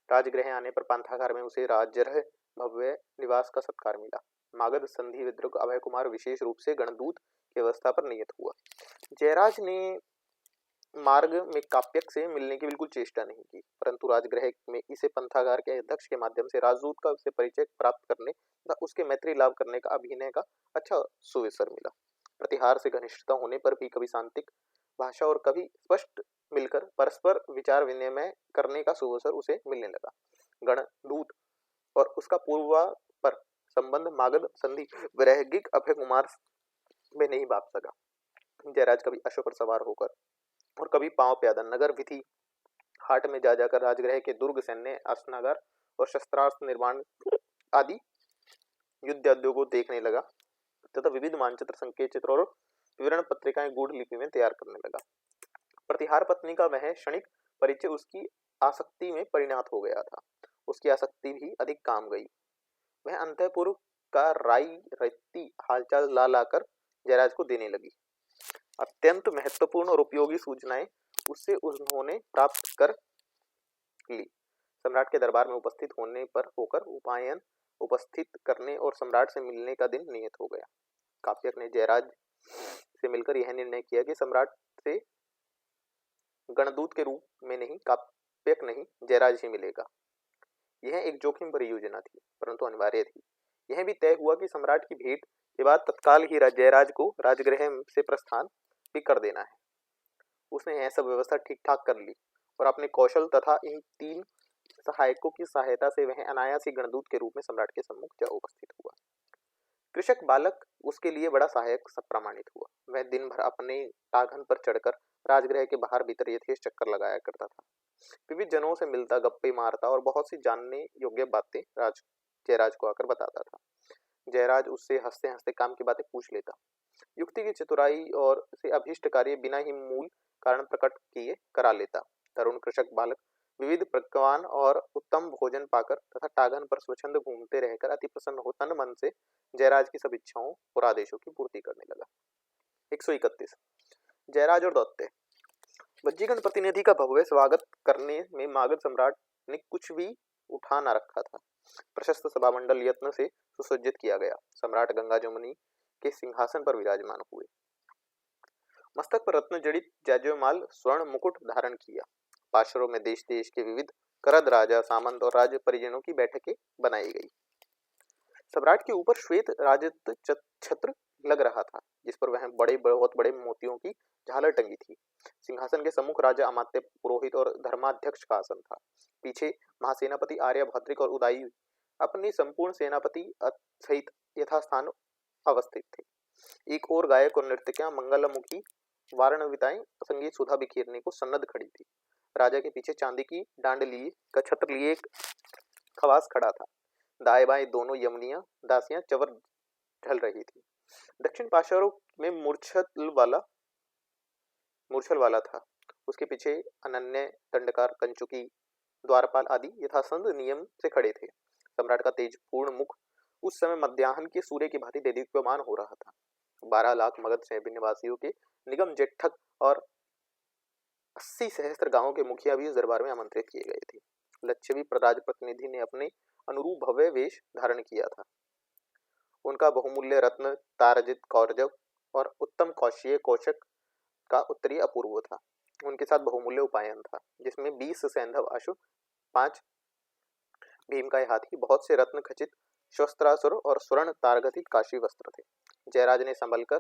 राजगृह आने पर पांथागार में उसे राजरह भव्य निवास का सत्कार मिला। मागध संधि विद्रोह अभय कुमार विशेष रूप से गणदूत की व्यवस्था पर नियत हुआ। जयराज ने मार्ग में काप्यक से मिलने की बिल्कुल चेष्टा नहीं की, परंतु राजगृह में इसे पंथागार के अध्यक्ष के माध्यम से राजदूत का उससे परिचय प्राप्त करने तथा उसके मैत्री लाभ करने का अभिनय का अच्छा सुअवसर मिला। प्रतिहार से घनिष्ठता होने पर भी कभी शांतिक भाषा और कभी स्पष्ट मिलकर परस्पर विचार विनिमय करने का सुअवसर उसे मिलने लगा। गणदूत और उसका पूर्वा पर संबंध मागध संधि वैरागिक अभय कुमार में नहीं बाप सका। जयराज कभी अश्व पर सवार होकर और कभी पांव प्यादा नगर विधि हाट में जा जाकर राजगृह के दुर्ग, सैन्य अस्नागार और शस्त्रास्त्र निर्माण आदि युद्ध उद्योगों देखने लगा तथा विविध मानचित्र, संकेत चित्र और विवरण पत्रिकाएं गूढ़ लिपि में तैयार करने लगा। प्रतिहार पत्नी का वह क्षणिक परिचय उसकी आसक्ति में परिणत हो गया था। उसकी आसक्ति भी अधिक काम गई। वह अंतःपुर का राई रत्ती हालचाल ला लाकर जयराज को देने लगी। अत्यंत महत्वपूर्ण और उपयोगी सूचनाएं उससे उन्होंने प्राप्त कर ली। सम्राट के दरबार में उपस्थित होने पर होकर उपायन उपस्थित करने और सम्राट से मिलने का दिन नियत हो गया। काप्यक ने जयराज से मिलकर यह निर्णय किया कि सम्राट से गणदूत के रूप में नहीं, काप्यक नहीं, जयराज ही मिलेगा। यह एक जोखिम भरी योजना थी, परंतु अनिवार्य थी। यह भी तय हुआ कि सम्राट की भेंट के बाद तत्काल ही जयराज को राजगृह से प्रस्थान भी कर देना है। उसने यह सब व्यवस्था ठीक ठाक कर ली और अपने कौशल तथा इन 3 सहायकों की सहायता से वह अनायास ही गणदूत के रूप में सम्राट के सम्मुख जा उपस्थित हुआ। कृषक बालक उसके लिए बड़ा सहायक सब प्रमाणित हुआ। वह दिन भर अपने टाघन पर चढ़कर राजगृह के बाहर भीतर यथेष्ट चक्कर लगाया करता था। विविध जनों से मिलता, गप्पे मारता और बहुत सी जानने योग्य बातें जयराज को आकर बताता था। जयराज उससे हंसते हंसते काम की बातें पूछ लेता। युक्ति की चतुराई और से अभीष्ट कार्य बिना ही मूल कारण प्रकट किए करा लेता। तरुण कृषक बालक विविध पकवान और उत्तम भोजन पाकर तथा टागन पर स्वच्छंद घूमते रहकर अति प्रसन्न हो तन मन से जयराज की सब इच्छाओं और आदेशों की पूर्ति करने लगा। 131 जयराज और दैत्य। वज्जीगण प्रतिनिधि का भव्य स्वागत करने में मागध सम्राट ने कुछ भी उठा न रखा था। प्रशस्त सभामंडल यत्न से सुसज्जित किया गया। सम्राट गंगा जमुनी के सिंहासन पर विराजमान हुए। मस्तक पर रत्न जड़ित जाज्यमाल स्वर्ण मुकुट धारण किया। पार्षदों में देश देश के विविध करद राजा, सामंत और राज्य परिजनों की बैठकें बनाई गई। सम्राट के ऊपर श्वेत राजत छत्र लग रहा था, जिस पर वह बहुत बड़े मोतियों की झालर टंगी थी। सिंहासन के सम्मुख राजा, अमात्य, पुरोहित और धर्माध्यक्ष का आसन था। पीछे महासेनापति आर्य, भद्रिक और उदाई अपनी संपूर्ण सेनापति सहित यथास्थान अवस्थित थे। एक और गायक और नर्तकियां मंगलमुखी वारणविताएं संगीत सुधा बिखेरने को सन्नद्ध खड़ी थी। राजा के पीछे चांदी की डांड लिए का छत्र लिए एक खवास खड़ा था। दाएं बाएं दोनों यमनियां दासियां चवर ढल रही थी। दक्षिण पार्श्व में मूर्छल वाला था। उसके पीछे अनन्य, दंडकार, कंचुकी, द्वारपाल आदि यथासंध नियम से खड़े थे। सम्राट का तेजपूर्ण मुख उस समय मध्याह्न के सूर्य की भांति देदीप्यमान हो रहा था। 12 लाख मगध से निवासियों के निगम जेठक और 80 सहस्त्र गांवों के मुखिया भी इस दरबार में आमंत्रित किए गए थे। लच्छवी राज प्रतिनिधि ने अपने अनुरूप भव्य वेश धारण किया था। उनका बहुमूल्य रत्न, तारजित कौरजव और उत्तम कौशीय कौशक का उत्तरीय अपूर्व था। उनके साथ बहुमूल्य उपायन था, जिसमें 20 सैंधव अश्व, 5 भीमकाय हाथी, बहुत से रत्न खचित शस्त्रासुर और स्वर्ण तारगतित काशी वस्त्र थे। जयराज ने संभल कर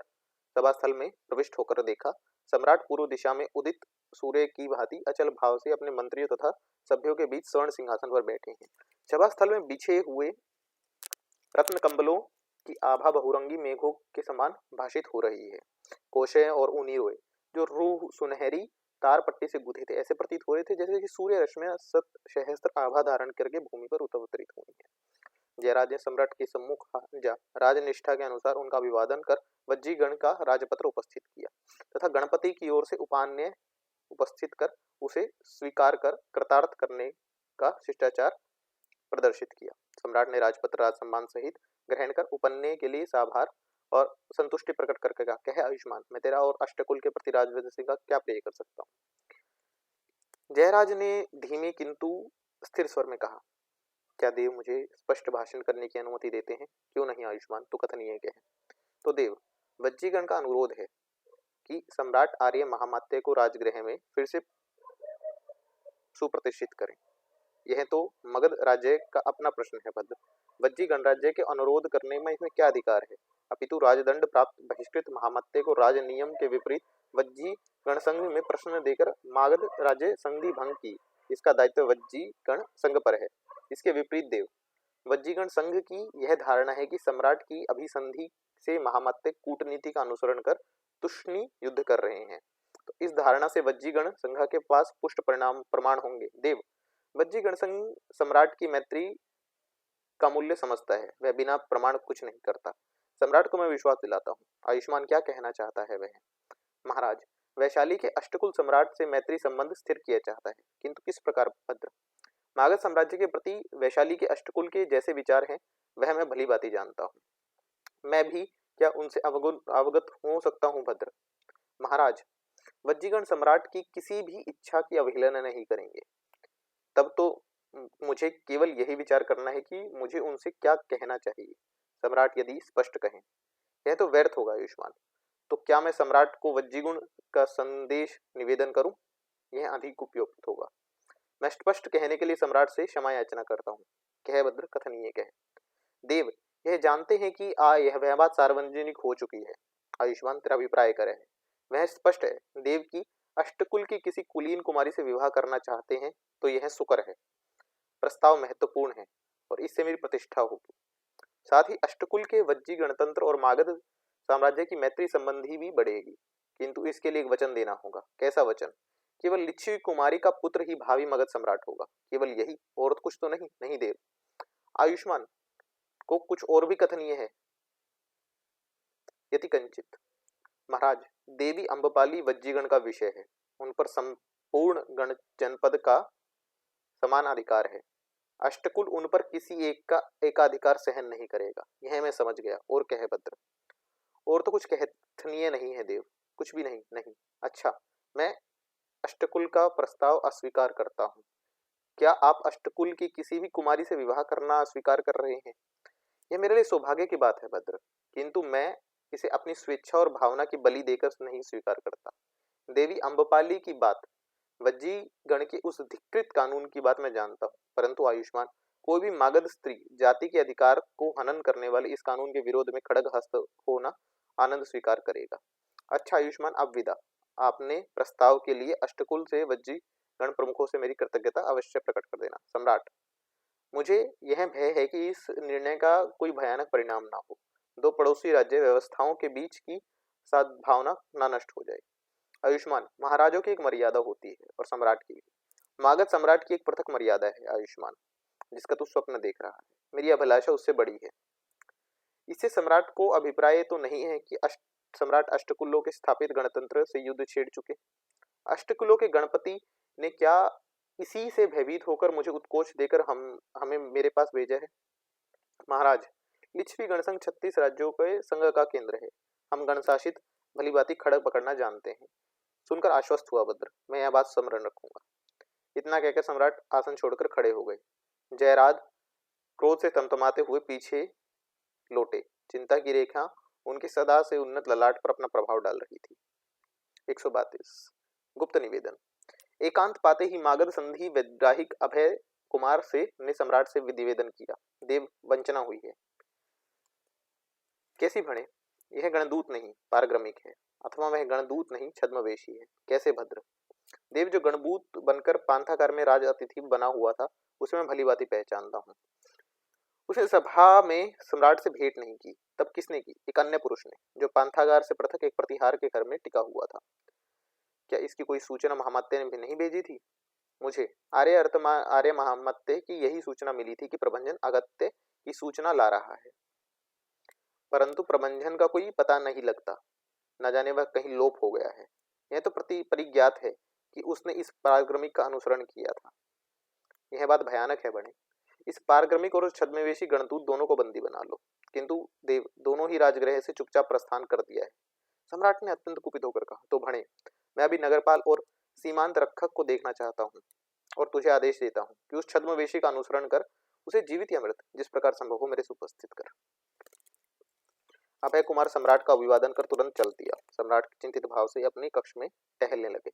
सभास्थल में प्रविष्ट होकर देखा। सम्राट पूर्व दिशा में उदित सूर्य की भांति अचल भाव से अपने मंत्रियों तथा सभ्यों के बीच स्वर्ण सिंहासन पर बैठे हैं। सभास्थल में बिछे हुए रत्न कंबलों की आभा बहुरंगी मेघों के समान भाषित हो रही है। कोशे और ऊनी रोए जो रूह सुनहरी तार पट्टी से गुथे थे, ऐसे प्रतीत हो रहे थे जैसे कि सूर्य रश्मियां सत सहस्त्र आभा धारण करके भूमि पर अवतरित हुई हैं। जयराज ने सम्राट के सम्मुख जा राजनिष्ठा के अनुसार उनका अभिवादन कर वज्जीगण का राजपत्र उपस्थित किया तथा गणपति की ओर से उपान्य उपस्थित कर उसे स्वीकार कर कृतार्थ करने का शिष्टाचार प्रदर्शित किया। सम्राट ने राजपत्र राज सम्मान सहित ग्रहण कर उपन्य के लिए साभार और संतुष्टि प्रकट करके कहा, कहे आयुष्मान, मैं तेरा और अष्टकुल के प्रति राजवंश सिंह का क्या प्रिय कर सकता हूँ। जयराज ने धीमे किंतु स्थिर स्वर में कहा, क्या देव मुझे स्पष्ट भाषण करने की अनुमति देते हैं? क्यों नहीं आयुष्मान, तो कथनीय कहे। तो देव, वज्जीगण का अनुरोध है कि सम्राट आर्य महामात्य को राजगृह में फिर से सुप्रतिष्ठित करें। यह तो मगध राज्य का अपना प्रश्न है भद्र। वज्जी गणराज्य के अनुरोध करने में इसमें क्या अधिकार है? अपितु राजदंड प्राप्त बहिष्कृत महामत्ते को राज नियम के विपरीत वज्जी गणसंघ में प्रश्न देकर मागध राज्य संधि भंग की, इसका दायित्व वज्जी गण संघ पर है। इसके विपरीत देव, वज्जीगण संघ की यह धारणा है कि सम्राट की अभिसंधि से महामत्ते कूटनीति का अनुसरण कर तुष्णि युद्ध कर रहे हैं। तो इस धारणा से वज्जीगण संघ के पास पुष्ट प्रमाण होंगे। देव, वज्जीगण संघ सम्राट की मैत्री का मूल्य समझता है, वह बिना प्रमाण कुछ नहीं करता। सम्राट को मैं विश्वास दिलाता हूँ। आयुष्मान क्या कहना चाहता है वह? महाराज, वैशाली के अष्टकुल सम्राट से मैत्री संबंध स्थिर किया चाहता है, किंतु किस प्रकार भद्र? मागध साम्राज्य के प्रति वैशाली के अष्टकुल के जैसे विचार हैं, वह मैं भली भांति जानता हूँ। मैं भी क्या उनसे अवगत हो सकता हूँ भद्र? महाराज, वज्जीगण सम्राट की किसी भी इच्छा की अवहेलना नहीं करेंगे। तब तो मुझे केवल यही विचार करना है कि मुझे उनसे क्या कहना चाहिए। सम्राट यदि स्पष्ट कहें, यह तो व्यर्थ होगा आयुष्मान। तो क्या मैं सम्राट को वज्जीगुण का संदेश निवेदन करूं? यह अधिक उपयुक्त होगा। मैं स्पष्ट कहने के लिए सम्राट से क्षमा याचना करता हूँ। कह भद्र, कथनीय कहे। देव, यह जानते हैं कि यह बात सार्वजनिक हो चुकी है। आयुष्मान, तेरा अभिप्राय करे है। वह स्पष्ट है। देव की अष्टकुल की किसी कुलीन कुमारी से विवाह करना चाहते हैं तो यह सुकर है। प्रस्ताव महत्वपूर्ण है और इससे मेरी प्रतिष्ठा होगी। साथ ही अष्टकुल के वज्जी गणतंत्र और मागध साम्राज्य की मैत्री संबंधी भी बढ़ेगी, किंतु इसके लिए एक वचन देना होगा। कैसा वचन? केवल लिच्छवी कुमारी का पुत्र ही भावी मगध सम्राट होगा। केवल यही, और कुछ तो नहीं? नहीं देव। आयुष्मान को कुछ और भी कथनीय है। यति कंचित। महाराज, देवी अम्बपाली वज्जीगण का विषय है। उन पर संपूर्ण गण जनपद का समान अधिकार है। अष्टकुल उन पर किसी एक का एकाधिकार सहन नहीं करेगा। यह मैं समझ गया। और कहे भद्र। और तो कुछ कथनीय नहीं है देव। कुछ भी नहीं। नहीं। अच्छा, मैं अष्टकुल का प्रस्ताव अस्वीकार करता हूँ। क्या आप अष्टकुल की किसी भी कुमारी से विवाह करना अस्वीकार कर रहे हैं? यह मेरे लिए सौभाग्य की बात है भद्र, किंतु मैं इसे अपनी स्वेच्छा और भावना की बलि देकर नहीं स्वीकार करता। देवी अम्बपाली की बात, वज्जी गण के उस धिक्कृत कानून की बात मैं जानता हूँ, परंतु आयुष्मान, कोई भी मागध स्त्री जाति के अधिकार को हनन करने वाले इस कानून के विरोध में खड़ग हस्त होना आनंद स्वीकार करेगा। अच्छा आयुष्मान, अब विदा। आपने प्रस्ताव के लिए अष्टकुल से वज्जी गण प्रमुखों से मेरी कृतज्ञता अवश्य प्रकट कर देना। सम्राट, मुझे यह भय है कि इस निर्णय का कोई भयानक परिणाम ना हो। दो पड़ोसी राज्य व्यवस्थाओं के बीच की सद्भावना ना नष्ट हो जाए। आयुष्मान, महाराजों की एक मर्यादा होती है और सम्राट की भी। मागध सम्राट की एक पृथक मर्यादा है आयुष्मान, जिसका तू स्वप्न देख रहा है। मेरी अभिलाषा उससे बड़ी है। इससे सम्राट को अभिप्राय तो नहीं है कि सम्राट अष्टकुलों के स्थापित गणतंत्र से युद्ध छेड़ चुके। अष्टकुलों के गणपति ने क्या इसी से भयभीत होकर मुझे उत्कोच देकर हमें मेरे पास भेजा है? महाराज, लिच्छवी गणसंघ 36 राज्यों के संघ का केंद्र है। हम गणशासित भलीभांति खड़ग पकड़ना जानते हैं। सुनकर आश्वस्त हुआ भद्र। मैं यह बात स्मरण रखूंगा। इतना कहकर सम्राट आसन छोड़कर खड़े हो गए। जयराज क्रोध से तमतमाते हुए पीछे लौटे। चिंता की रेखा उनके सदा से उन्नत ललाट पर अपना प्रभाव डाल रही थी। 132 गुप्त निवेदन। एकांत पाते ही मागध संधि वैद्राहिक अभय कुमार से ने सम्राट से निवेदन किया। देव, वंचना हुई है। कैसी भणे? यह गणदूत नहीं पारग्रमिक है, अथवा वह गणदूत नहीं छद्मवेशी है। कैसे भद्र? देव, जो गणभूत बनकर पांथाकार में राज अतिथि बना हुआ था, उसे मैं भलीभांति पहचानता हूँ। उसने सभा में सम्राट से भेंट नहीं की। तब किसने की? एक अन्य पुरुष ने, जो पांथागार से पृथक एक प्रतिहार के घर में टिका हुआ था। क्या इसकी कोई सूचना महामत्ते ने भी नहीं भेजी थी? मुझे आर्य महामत्ते की यही सूचना मिली थी कि प्रभंजन अगत्य की सूचना ला रहा है, परंतु प्रभंजन का कोई पता नहीं लगता। न जाने वह कहीं लोप हो गया है। यह तो परिज्ञात है कि उसने इस पारग्रमिक का अनुसरण किया था। यह बात भयानक है बने। इस पारग्रमिक और छद्मवेशी गणदूत दोनों को बंदी बना लो। किंतु देव, दोनों ही राजगृह से चुपचाप प्रस्थान कर दिया है। सम्राट ने अत्यंत कुपित होकर कहा। तो भणे, मैं अभी नगरपाल और सीमांत रक्षक को देखना चाहता हूँ और तुझे आदेश देता हूँ कि उस छद्मवेशी का अनुसरण कर उसे जीवित या मृत जिस प्रकार संभव हो मेरे से उपस्थित कर। अभय कुमार सम्राट का अभिवादन कर तुरंत चल दिया। सम्राट चिंतित भाव से अपने कक्ष में टहलने लगे।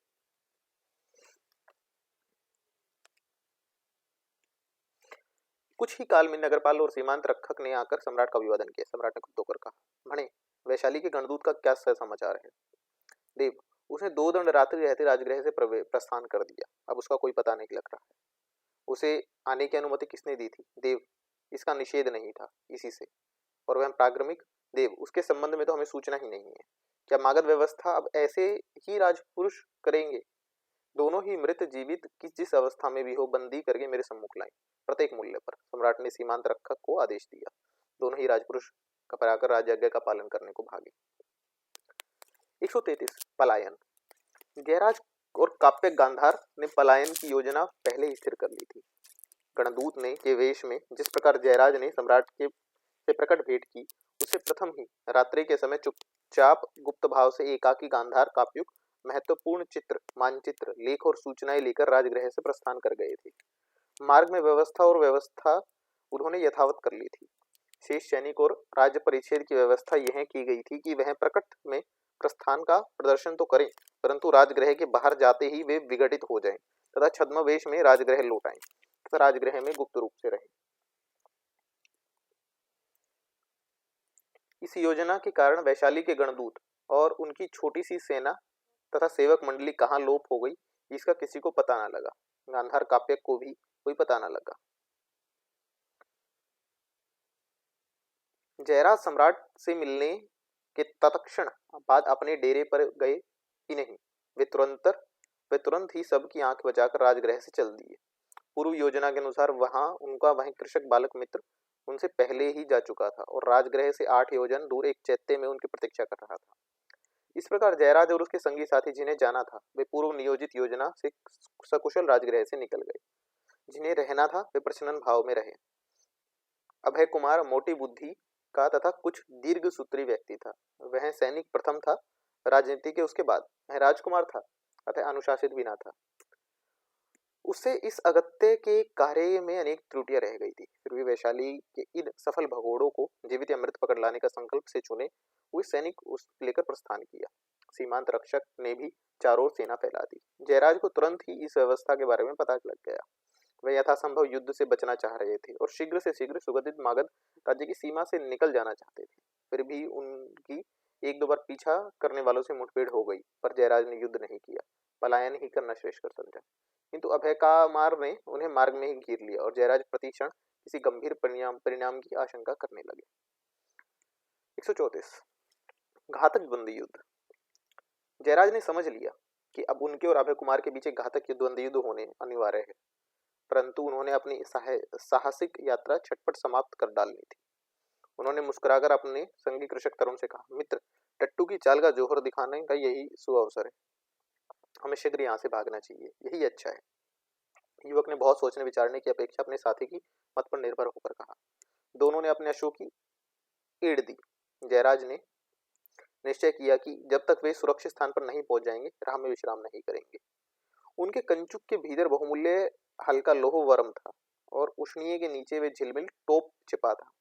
कुछ ही काल में नगरपाल और सीमांत रक्षक ने आकर सम्राट का अभिवादन किया। सम्राट ने खुद होकर कहा, भणे, वैशाली के गणदूत का क्या समाचार है? देव, उसने 2 दंड रात्रि रहते राजगृह से प्रस्थान कर दिया। अब उसका कोई पता नहीं लग रहा है। उसे आने की अनुमति किसने दी थी? देव, इसका निषेध नहीं था इसी से। और वह प्राग्रमिक? देव, उसके संबंध में तो हमें सूचना ही नहीं है। क्या मागध व्यवस्था अब ऐसे ही राजपुरुष करेंगे? दोनों ही मृत जीवित जिस अवस्था में भी हो बंदी करके मेरे सम्मुख लाएं, प्रत्येक मूल्य पर। सम्राट ने सीमांत रक्षक को आदेश दिया। दोनों ही राजपुरुष कपराकर राजयज्ञ का पालन करने को भागे। 133 पलायन। जयराज और काप्य गांधार ने पलायन की योजना पहले ही स्थिर कर ली थी। गणदूत ने के वेश में जिस प्रकार जयराज ने सम्राट के से प्रकट भेंट की, उससे प्रथम ही रात्रि के समय चुपचाप गुप्त भाव से एकाकी गांधार काप्युक महत्वपूर्ण चित्र, मानचित्र, लेख और सूचनाएं लेकर राजगृह से प्रस्थान कर गए थे। मार्ग में व्यवस्था उन्होंने यथावत कर ली थी। शेष सैनिक और राज्य परिच्छेद की व्यवस्था यह की गई थी कि वह प्रकट में प्रस्थान का प्रदर्शन तो करें, परंतु राजगृह के बाहर जाते ही वे विघटित हो जाएं तथा छद्मवेश में राजगृह लौट आएं तथा राजगृह में गुप्त रूप से रहें। इस योजना के कारण वैशाली के गणदूत और उनकी छोटी सी सेना तथा सेवक मंडली कहाँ लोप हो गई, इसका किसी को पता न लगा। गांधार काव्य को भी कोई पता न लगा। जयराज सम्राट से मिलने के तत्क्षण बाद अपने डेरे पर गए ही नहीं, वे तुरंत ही सबकी आंख बचाकर राजगृह से चल दिए। पूर्व योजना के अनुसार वह कृषक बालक मित्र उनसे पहले ही जा चुका था और राजगृह से 8 योजन दूर एक चैत्य में उनकी प्रतीक्षा कर रहा था। इस प्रकार जयराज और उसके संगी साथी जिन्हें जाना था वे पूर्व नियोजित योजना से सकुशल राजगृह से निकल गए। जिन्हें रहना था वे प्रसन्न भाव में रहे। अभय कुमार मोटी बुद्धि का तथा कुछ दीर्घ सूत्री व्यक्ति था। वह सैनिक प्रथम था, राजनीति के उसके बाद। वह राजकुमार था अतः अनुशासित भी न था। उससे इस अगत्य के कार्य में अनेक त्रुटियां रह गई थी। फिर भी वैशाली के इन सफल भगोड़ों को जीवित अमृत पकड़ लाने का संकल्प से चुने हुए सैनिक उस लेकर प्रस्थान किया। सीमांत रक्षक ने भी चारों ओर सेना फैला दी। जयराज को तुरंत ही इस व्यवस्था के बारे में पता लग गया। वे यथासंभव युद्ध से बचना चाह रहे थे और शीघ्र से शीघ्र सुगठित मागध राज्य की सीमा से निकल जाना चाहते थे। फिर भी उनकी एक दो बार पीछा करने वालों से मुठभेड़ हो गई, पर जयराज ने युद्ध नहीं किया, पलायन ही करना श्रेष्ठ कर समझा। किंतु अभय कामार ने उन्हें मार्ग में ही घेर लिया और जयराज प्रतिक्षण किसी गंभीर परिणाम की आशंका करने लगे। 134 घातक द्वंद्व युद्ध। जयराज ने समझ लिया कि अब उनके और अभय कुमार के बीच एक घातक द्वंद्व युद्ध होने अनिवार्य है, परंतु उन्होंने अपनी साहसिक यात्रा छटपट समाप्त कर डालनी थी। उन्होंने मुस्कुराकर अपने संगी कृषक तरुण से कहा, मित्र, टट्टू की चाल का जोहर दिखाने का यही सुअवसर है। हमें शीघ्र यहाँ से भागना चाहिए, यही अच्छा है। युवक ने बहुत सोचने विचारने की अपेक्षा अपने साथी की मत पर निर्भर होकर कहा। दोनों ने अपने अश्वों की एड़ दी। जयराज ने निश्चय किया कि जब तक वे सुरक्षित स्थान पर नहीं पहुंच जाएंगे, राह में विश्राम नहीं करेंगे। उनके कंचुक के भीतर बहुमूल्य हल्का लोह वर्म था और उष्णीय के नीचे वे झिलमिल टोप छिपा था।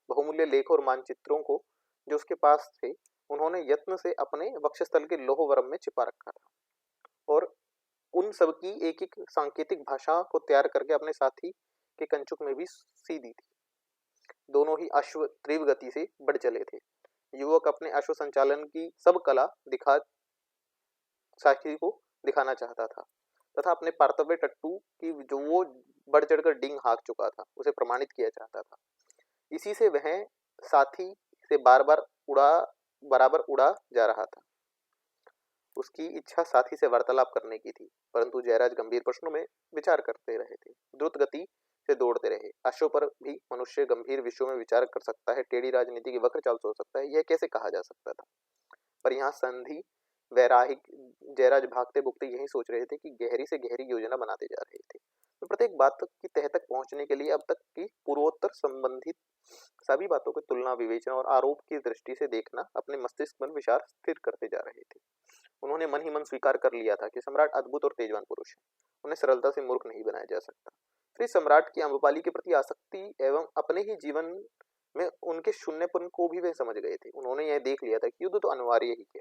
बहुमूल्य लेख और मानचित्रों को जो उसके पास थे, उन्होंने यत्न से अपने वक्षस्थल के लोह वर्म में छिपा रखा था और उन सब की एक एक सांकेतिक भाषा को तैयार करके अपने साथी के कंचुक में भी सी दी थी। दोनों ही अश्व तीव्र गति से बढ़ चले थे। युवक अपने अश्व संचालन की सब कला साथी को दिखाना चाहता था तथा अपने पार्थिव टट्टू की जो वो बढ़ चढ़कर डिंग हाँक चुका था, उसे प्रमाणित किया चाहता था। इसी से वह साथी से बराबर उड़ा जा रहा था। उसकी इच्छा साथी से वार्तालाप करने की थी, परंतु जयराज गंभीर प्रश्नों में विचार करते रहे थे। द्रुत गति से दौड़ते रहे। अश्व पर भी मनुष्य गंभीर विषयों में विचार कर सकता है, टेढ़ी राजनीति की वक्र चाल सोच सकता है, यह कैसे कहा जा सकता था। पर यहाँ संधि वैराहिक जयराज भागते भुगते यही सोच रहे थे कि गहरी से गहरी योजना बनाते जा रहे थे। तो प्रत्येक बात की तह तक पहुंचने के लिए अब तक की पूर्वोत्तर संबंधित सभी बातों की तुलना, विवेचना और आरोप की दृष्टि से देखना अपने मस्तिष्क में विचार स्थिर करते जा रहे थे। उन्होंने मन ही मन स्वीकार कर लिया था कि सम्राट अद्भुत और तेजवान पुरुष है, उन्हें सरलता से मूर्ख नहीं बनाया जा सकता। फिर सम्राट की अम्रपाली के प्रति आसक्ति एवं अपने ही जीवन में उनके शून्यपन को भी वे समझ गए थे। उन्होंने यह देख लिया था कि युद्ध तो अनिवार्य ही है,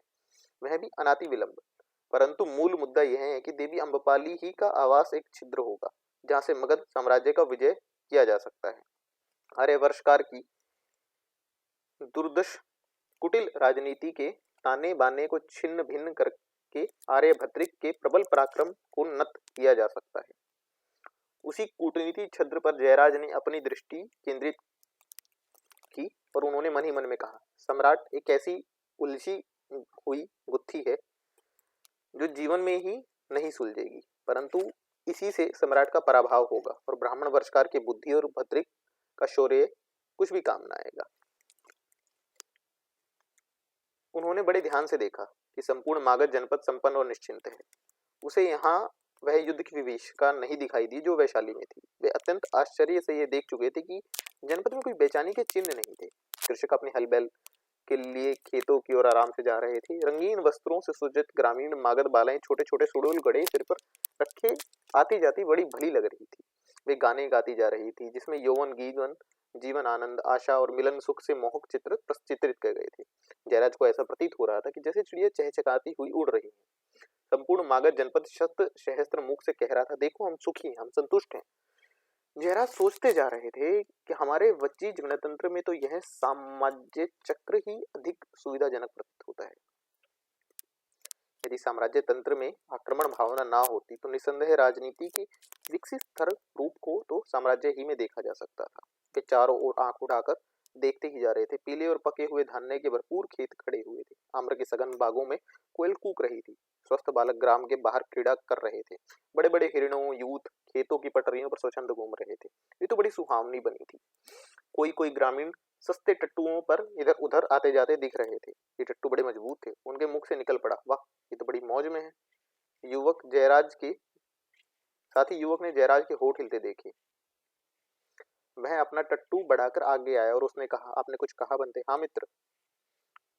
वह भी अनाति विलंब, परंतु मूल मुद्दा यह है कि देवी अम्रपाली ही का आवास एक छिद्र होगा जहां से मगध साम्राज्य का विजय किया जा सकता है। आर्यवर्षकार की दुर्दश कुटिल राजनीति के ताने बाने को छिन्न भिन्न करके आर्यभद्रिक के प्रबल पराक्रम को नत किया जा सकता है। उसी कूटनीति छद्र पर जयराज ने अपनी दृष्टि केंद्रित की और उन्होंने मन ही मन में कहा, सम्राट एक ऐसी उलझी हुई गुत्थी है जो जीवन में ही नहीं सुलझेगी, परंतु इसी से सम्राट का पराभव होगा और ब्राह्मण वर्षकार की बुद्धि और भद्रिक का शौर्य कुछ भी काम न आएगा। उन्होंने बड़े ध्यान से देखा कि संपूर्ण मागध जनपद संपन्न और निश्चिंत है। उसे यहाँ वह युद्ध की विभीषिका नहीं दिखाई दी जो वैशाली में थी। वे अत्यंत आश्चर्य से ये देख चुके थे कि जनपद में कोई बेचैनी के चिन्ह नहीं थे। कृषक अपने हल बैल के लिए खेतों की ओर आराम से जा रहे थे। रंगीन वस्त्रों से सुसज्जित ग्रामीण मागध बालाएं छोटे छोटे सुडोल गड़े सिर पर रखे आती जाती बड़ी भली लग रही थी। वे गाने गाती जा रही थी जिसमें यौवन गीवन जीवन आनंद आशा और मिलन सुख से मोहक चित्र चित्रित कर गए थे। जयराज को ऐसा प्रतीत हो रहा था कि जैसे चिड़िया चहचहाती हुई उड़ रही है। संपूर्ण मागध जनपद शत सहस्त्र मुख से कह रहा था, देखो हम सुखी हैं, हम संतुष्ट हैं। जयराज सोचते जा रहे थे कि हमारे वज्जी गणतंत्र में तो यह साम्राज्य चक्र ही अधिक सुविधाजनक प्रतीत होता है। यदि साम्राज्य तंत्र में आक्रमण भावना ना होती तो निसंदेह राजनीति के विकसित स्तर रूप को तो साम्राज्य ही में देखा जा सकता था। वे चारों ओर आंख उठाकर देखते ही जा रहे थे। पीले और पके हुए धान्य के भरपूर खेत खड़े हुए थे। आम्र के सघन बागों में कोयल कूक रही थी। स्वस्थ बालक ग्राम के बाहर क्रीड़ा कर रहे थे। बड़े बड़े हिरणों यूथ खेतों की पटरियों पर स्वच्छंद घूम रहे थे। ये तो बड़ी सुहावनी बनी थी। कोई कोई ग्रामीण सस्ते टट्टुओं पर इधर उधर आते जाते दिख रहे थे। ये टट्टू बड़े मजबूत थे। उनके मुख से निकल पड़ा, वाह ये तो बड़ी मौज में है। युवक जयराज के साथ ही युवक ने जयराज के होठ हिलते देखे। वह अपना टट्टू बढ़ाकर आगे आया और उसने कहा, आपने कुछ कहा बंते? हाँ मित्र,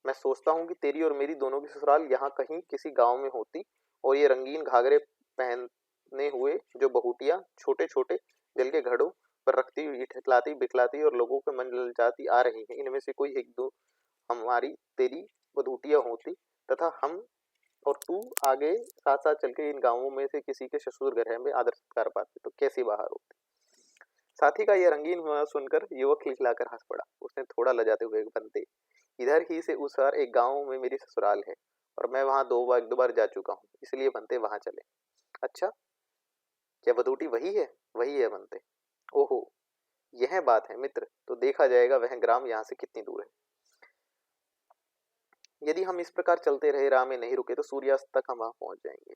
मैं सोचता हूँ कि तेरी और मेरी दोनों की ससुराल यहाँ कहीं किसी गांव में होती और ये रंगीन घाघरे पहने हुए जो बहुटियां छोटे छोटे जल के घड़ों पर रखती हुई ठिठलाती बिखलाती और लोगों के मन ललचाती आ रही हैं, इनमें से कोई एक दो हमारी तेरी बधूटिया होती तथा हम और तू आगे साथ साथ चल के इन गांवों में से किसी के ससुर घर में आदर सत्कार पाते तो कैसी बाहर होती। साथी का यह रंगीन हुआ सुनकर युवक खिलखिलाकर हंस पड़ा। उसने थोड़ा लजाते हुए, बनते इधर ही से उस पार एक गांव में मेरी ससुराल है और मैं वहां दो बार जा चुका हूँ, इसलिए बनते वहां चले। अच्छा, क्या बदूटी वही है? वही है बनते। ओहो, यह बात है मित्र, तो देखा जाएगा वह ग्राम यहाँ से कितनी दूर है। यदि हम इस प्रकार चलते रहे, राह में नहीं रुके तो सूर्यास्त तक हम वहां पहुंच जाएंगे।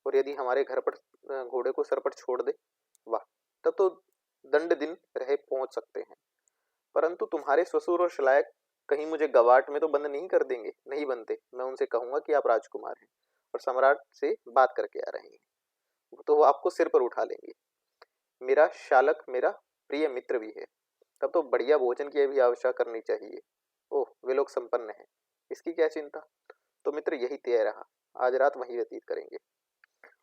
और यदि हमारे घर पर घोड़े को सर पर छोड़ दे, वाह, तब तो दंड दिन रहे पहुंच सकते हैं। परंतु तुम्हारे ससुर और शलायक कहीं मुझे गवाट में तो बंद नहीं कर देंगे? नहीं बनते, मैं उनसे कहूंगा कि आप राजकुमार हैं और सम्राट से बात करके आ रहे हैं, तो वो आपको सिर पर उठा लेंगे। मेरा शालक मेरा प्रिय मित्र भी है, तब तो बढ़िया भोजन की भी आवश्यकता करनी चाहिए। ओह, वे लोग संपन्न हैं, इसकी क्या चिंता। तो मित्र यही तय रहा, आज रात वहीं व्यतीत करेंगे।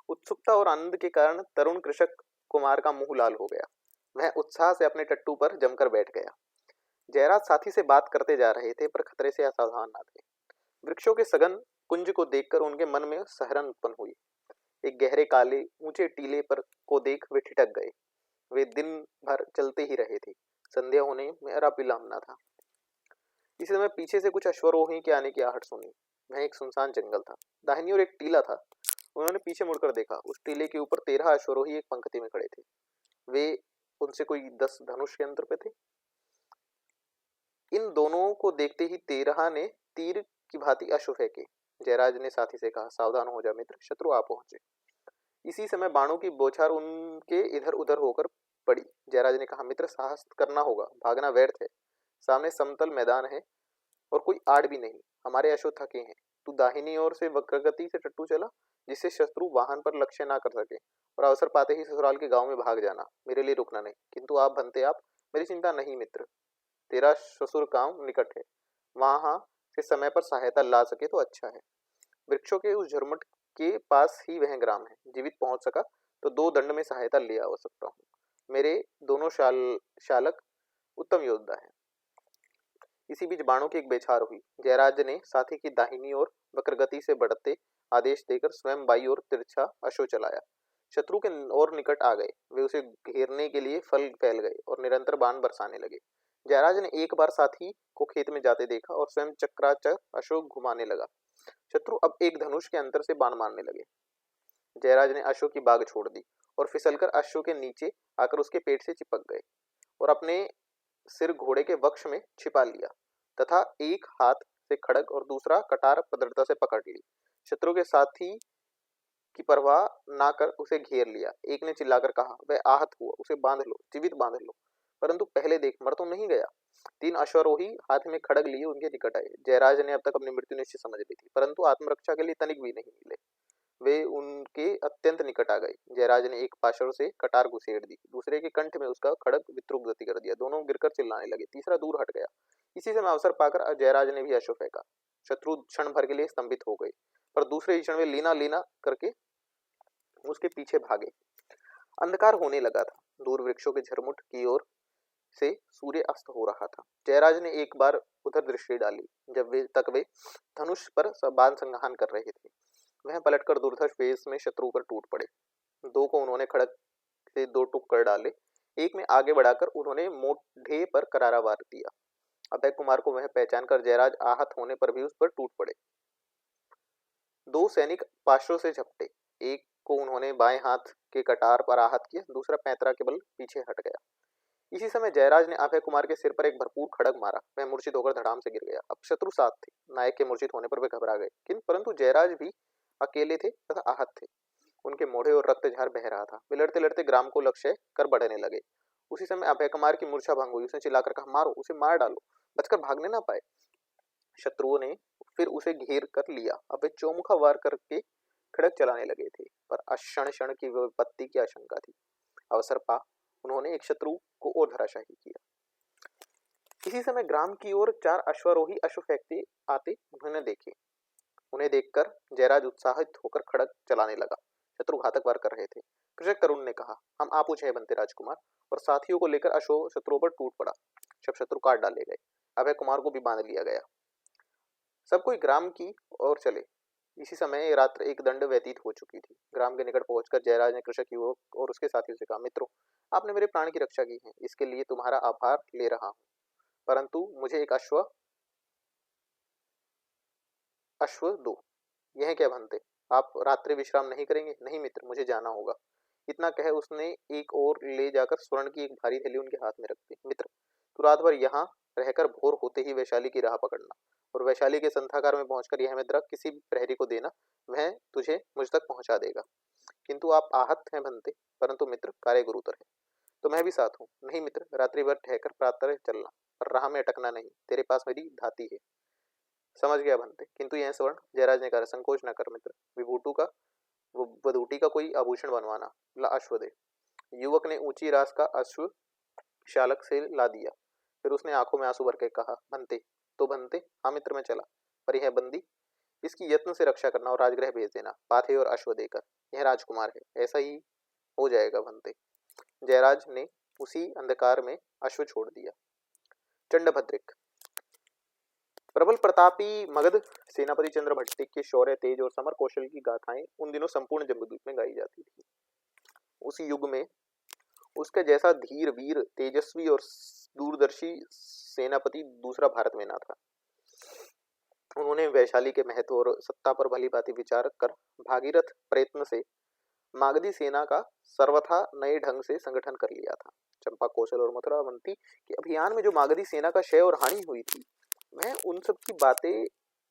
उत्सुकता और आनंद के कारण तरुण कृषक कुमार का मुंह लाल हो गया। वह उत्साह से अपने टट्टू पर जमकर बैठ गया। जयराज साथी से बात करते जा रहे थे पर खतरे से असावधान न थे। वृक्षों के सघन कुंज को देखकर उनके मन में सहरन उत्पन्न हुई। एक गहरे काले ऊंचे टीले पर को देख वे ठिठक गए। वे दिन भर चलते ही रहे थे। संध्या होने में अरा विलंब न था। इसी समय पीछे से कुछ अश्वरोही के आने की आहट सुनी। वह एक सुनसान जंगल था। दाहिनी ओर एक टीला था। उन्होंने पीछे मुड़कर देखा। उस टीले के ऊपर 13 अश्वरोही एक पंक्ति में खड़े थे। वे उनसे कोई 10 धनुष के अंतर पे थे। इन दोनों को देखते ही 13 ने तीर की भांति अश्व फेंके। जयराज ने साथी से कहा, सावधान हो जा मित्र, शत्रु आ पहुंचे। इसी समय बाणों की बौछार उनके इधर उधर होकर पड़ी। जयराज ने कहा, मित्र साहस करना होगा, भागना व्यर्थ है। सामने समतल मैदान है और कोई आड़ भी नहीं। हमारे अश्व थके हैं। तू दाहिनी ओर से वक्रगति से टट्टू चला, जिससे शत्रु वाहन पर लक्ष्य ना कर सके, और अवसर पाते ही ससुराल के गांव में भाग जाना। मेरे लिए रुकना नहीं। किंतु आप बनते आप, मेरी चिंता नहीं मित्र, तेरा ससुर गांव निकट है, वहां से समय पर सहायता ला सके तो अच्छा है। वृक्षों के उस झुरमुट के पास ही वह ग्राम है। जीवित पहुंच सका तो 2 दंड में सहायता ले आ सकता हूँ। मेरे दोनों शालक उत्तम योद्धा है। इसी बीच बाणों की एक बौछार हुई। जयराज ने साथी की दाहिनी ओर वक्रगति से बढ़ते आदेश देकर स्वयं बाई ओर तिरछा अश्व चलाया। शत्रु के और निकट आ गए। वे उसे घेरने के लिए फैल गए और निरंतर बाण बरसाने लगे। जयराज ने एक बार साथी को खेत में जाते देखा और स्वयं चक्राचक अश्व घुमाने लगा। शत्रु अब एक धनुष के अंतर से बाण मारने लगे। जयराज ने अश्व की बाग छोड़ दी और फिसलकर अश्व के नीचे आकर उसके पेट से चिपक गए और अपने सिर घोड़े के वक्ष में छिपा लिया तथा एक हाथ से खड़ग और दूसरा कटार भद्रता से पकड़ ली। शत्रु के साथी की परवाह ना कर उसे घेर लिया। एक ने चिल्लाकर कहा, वह आहत हुआ, उसे बांध लो, जीवित बांध लो। परंतु पहले देख, मर तो नहीं गया। 3 अश्वारोही हाथ में खड़ग लिए उनके निकट आए। जयराज ने अब तक अपनी मृत्यु निश्चित समझ ली थी, परंतु आत्मरक्षा के लिए तनिक भी नहीं मिले। वे उनके अत्यंत निकट आ गए। जयराज ने एक पाशर से कटार घुसेड़ दी, दूसरे के कंठ में उसका खड़ग विद्रुप गति कर दिया। दोनों गिरकर चिल्लाने लगे। तीसरा दूर हट गया। इसी समय अवसर पाकर जयराज ने भी अश्व फेंका। शत्रु क्षण भर के लिए स्तंभित हो गए, पर दूसरे ही क्षण में लीना लीना करके उसके पीछे भागे। अंधकार होने लगा था। दूर वृक्षों के झरमुट की ओर से सूर्य अस्त हो रहा था। जयराज ने एक बार उधर दृष्टि डाली। जब वे धनुष पर बाण संहान कर रहे थे, वह पलटकर दुर्धर्ष वेश में शत्रु पर टूट पड़े। 2 को उन्होंने खड़ग से 2 टुक कर डाले। एक में आगे बढ़ाकर उन्होंने मोढ़े पर करारा वार दिया। अभय कुमार को वह पहचान कर जयराज आहत होने पर भी उस पर टूट पड़े। दो सैनिक पार्श्व से झपटे, एक को उन्होंने बाएं हाथ के कटार पर आहत किया, दूसरा पैंतरा के बल पीछे हट गया। इसी समय जयराज ने अभय कुमार के सिर पर एक भरपूर खड़ग मारा, वह मूर्छित होकर धड़ाम से गिर गया। अब शत्रु साथ थे, नायक के मूर्छित होने पर वे घबरा गए, किंतु परंतु जयराज भी अकेले थे तथा आहत थे। उनके मोढ़े और रक्तझार बह रहा था। वे लड़ते लड़ते ग्राम को लक्ष्य कर बढ़ने लगे। उसी समय अभय कुमार की मूर्छा भंग हुई। उसने चिल्लाकर कहा, मारो, उसे मार डालो, बचकर भागने ना पाए। शत्रुओं ने फिर उसे घेर कर लिया। अब वे चौमुखा वार करके खड़क चलाने लगे थे, पर क्षण क्षण की विपत्ति की आशंका थी। अवसर पा उन्होंने एक शत्रु को और धराशाही किया। इसी समय ग्राम की ओर 4 अश्वारोही अश्व फेंकते आते उन्होंने देखे। उन्हें देखकर जयराज उत्साहित होकर खड़क चलाने लगा। शत्रु घातक वार कर रहे थे। कृषक तरुण ने कहा, हम आपूछ है बनते राजकुमार, और साथियों को लेकर अश्व शत्रुओं पर टूट पड़ा। सब शत्रु काट डाले गए। अभय कुमार को भी बांध लिया गया। सब कोई ग्राम की ओर चले। इसी समय रात्र एक दंड व्यतीत हो चुकी थी। ग्राम के निकट पहुंचकर जयराज ने कृषक युवक और उसके साथियों से कहा, मित्रों, आपने मेरे प्राण की रक्षा की है, इसके लिए तुम्हारा आभार ले रहा हूं, परंतु मुझे एक अश्व दो। यह क्या बनते, आप रात्रि विश्राम नहीं करेंगे? नहीं मित्र, मुझे जाना होगा। इतना कह उसने एक और ले जाकर स्वर्ण की एक भारी थैली उनके हाथ में रख दी। मित्र, तू रात भर यहाँ रहकर भोर होते ही वैशाली की राह पकड़ना, और वैशाली के संथागार में पहुंचकर यह मुद्रा किसी प्रहरी को देना, वह तुझे मुझ तक पहुंचा देगा। किंतु आप आहत हैं बनते, परंतु मित्र कार्य गुरुतर है, तो मैं भी साथ हूँ। नहीं मित्र, रात्रि भर ठहकर प्रातः चलना, पर राह में अटकना नहीं, तेरे पास मेरी धाती है। समझ गया बनते, किंतु यह स्वर्ण, जयराज ने कहा, संकोच न कर मित्र, विभूटू का वधूटी का कोई आभूषण बनवाना, ला अश्व दे। युवक ने ऊंची रास का अश्व शालक से ला दिया। फिर उसने आंखों में आंसू भर के कहा, बनते तो बनते, हाँ मित्र मैं चला, पर यह बंदी, इसकी यत्न से रक्षा करना और राजगृह भेज देना, पाथे और अश्व देकर। यह राजकुमार है, ऐसा ही हो जाएगा बनते। जयराज ने उसी अंधकार में अश्व छोड़ दिया। चंडभद्रिक। प्रबल प्रतापी मगध सेनापति चंद्रभट्टिक के शौर्य, तेज और समर कौशल की गाथाएं उन दिनों संपूर्ण जम्बूद्वीप में गाई जाती थी। उस युग में उसके जैसा धीर, वीर, तेजस्वी और दूरदर्शी सेनापति दूसरा भारत में ना था। उन्होंने वैशाली के महत्व और सत्ता पर भली भांति विचार कर भागीरथ प्रयत्न से मागधी सेना का सर्वथा नए ढंग से संगठन कर लिया था। चंपा कौशल और मथुरावंती के अभियान में जो मागधी सेना का क्षय और हानि हुई थी, वह उन सब की बातें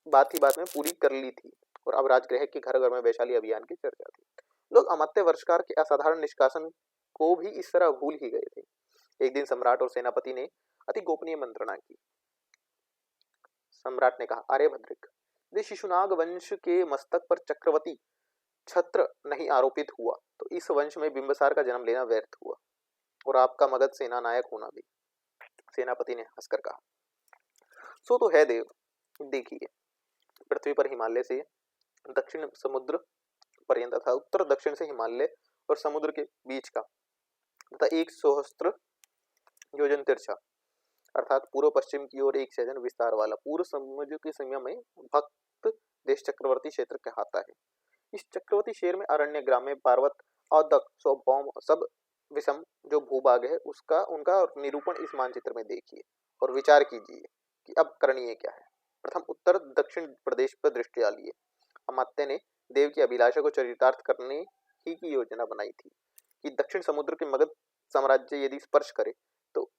बात ही बात में पूरी कर ली थी, और अब राजगृह के घर घर में वैशाली अभियान की चर्चा थी। लोग अमात्य वर्षकार के असाधारण निष्कासन को भी इस तरह भूल ही गए थे। एक दिन सम्राट और सेनापति ने अति गोपनीय मंत्रणा की। सम्राट ने कहा, आर्यभद्रिक, यदि शिशुनाग वंश के मस्तक पर चक्रवर्ती छत्र नहीं आरोपित हुआ तो इस वंश में बिंबिसार का जन्म लेना व्यर्थ हुआ, और आपका मगध सेना नायक होना भी। सेनापति ने हंसकर कहा, सो तो है देव। देखिए, पृथ्वी पर हिमालय से दक्षिण समुद्र पर्यंत था, उत्तर दक्षिण से हिमालय और समुद्र के बीच का तथा 1 सहस्त्र योजन तिरछा अर्थात पूर्व पश्चिम की ओर 1 सैजन विस्तार वाला पूर्व समुद्र की सीमा में भक्त देश चक्रवर्ती क्षेत्र कहलाता है। इस चक्रवर्ती शहर में अरण्य, ग्राम्य, पर्वत, औदक, सौभौम सब विषम जो भूभाग है उसका उनका निरूपण इस मानचित्र में देखिए और विचार कीजिए कि अब करणीय क्या है। प्रथम उत्तर दक्षिण प्रदेश पर दृष्टि डालिए। अमात्य ने देव की अभिलाषा को चरितार्थ करने ही की योजना बनाई थी कि दक्षिण समुद्र के मगध साम्राज्य यदि स्पर्श करे तो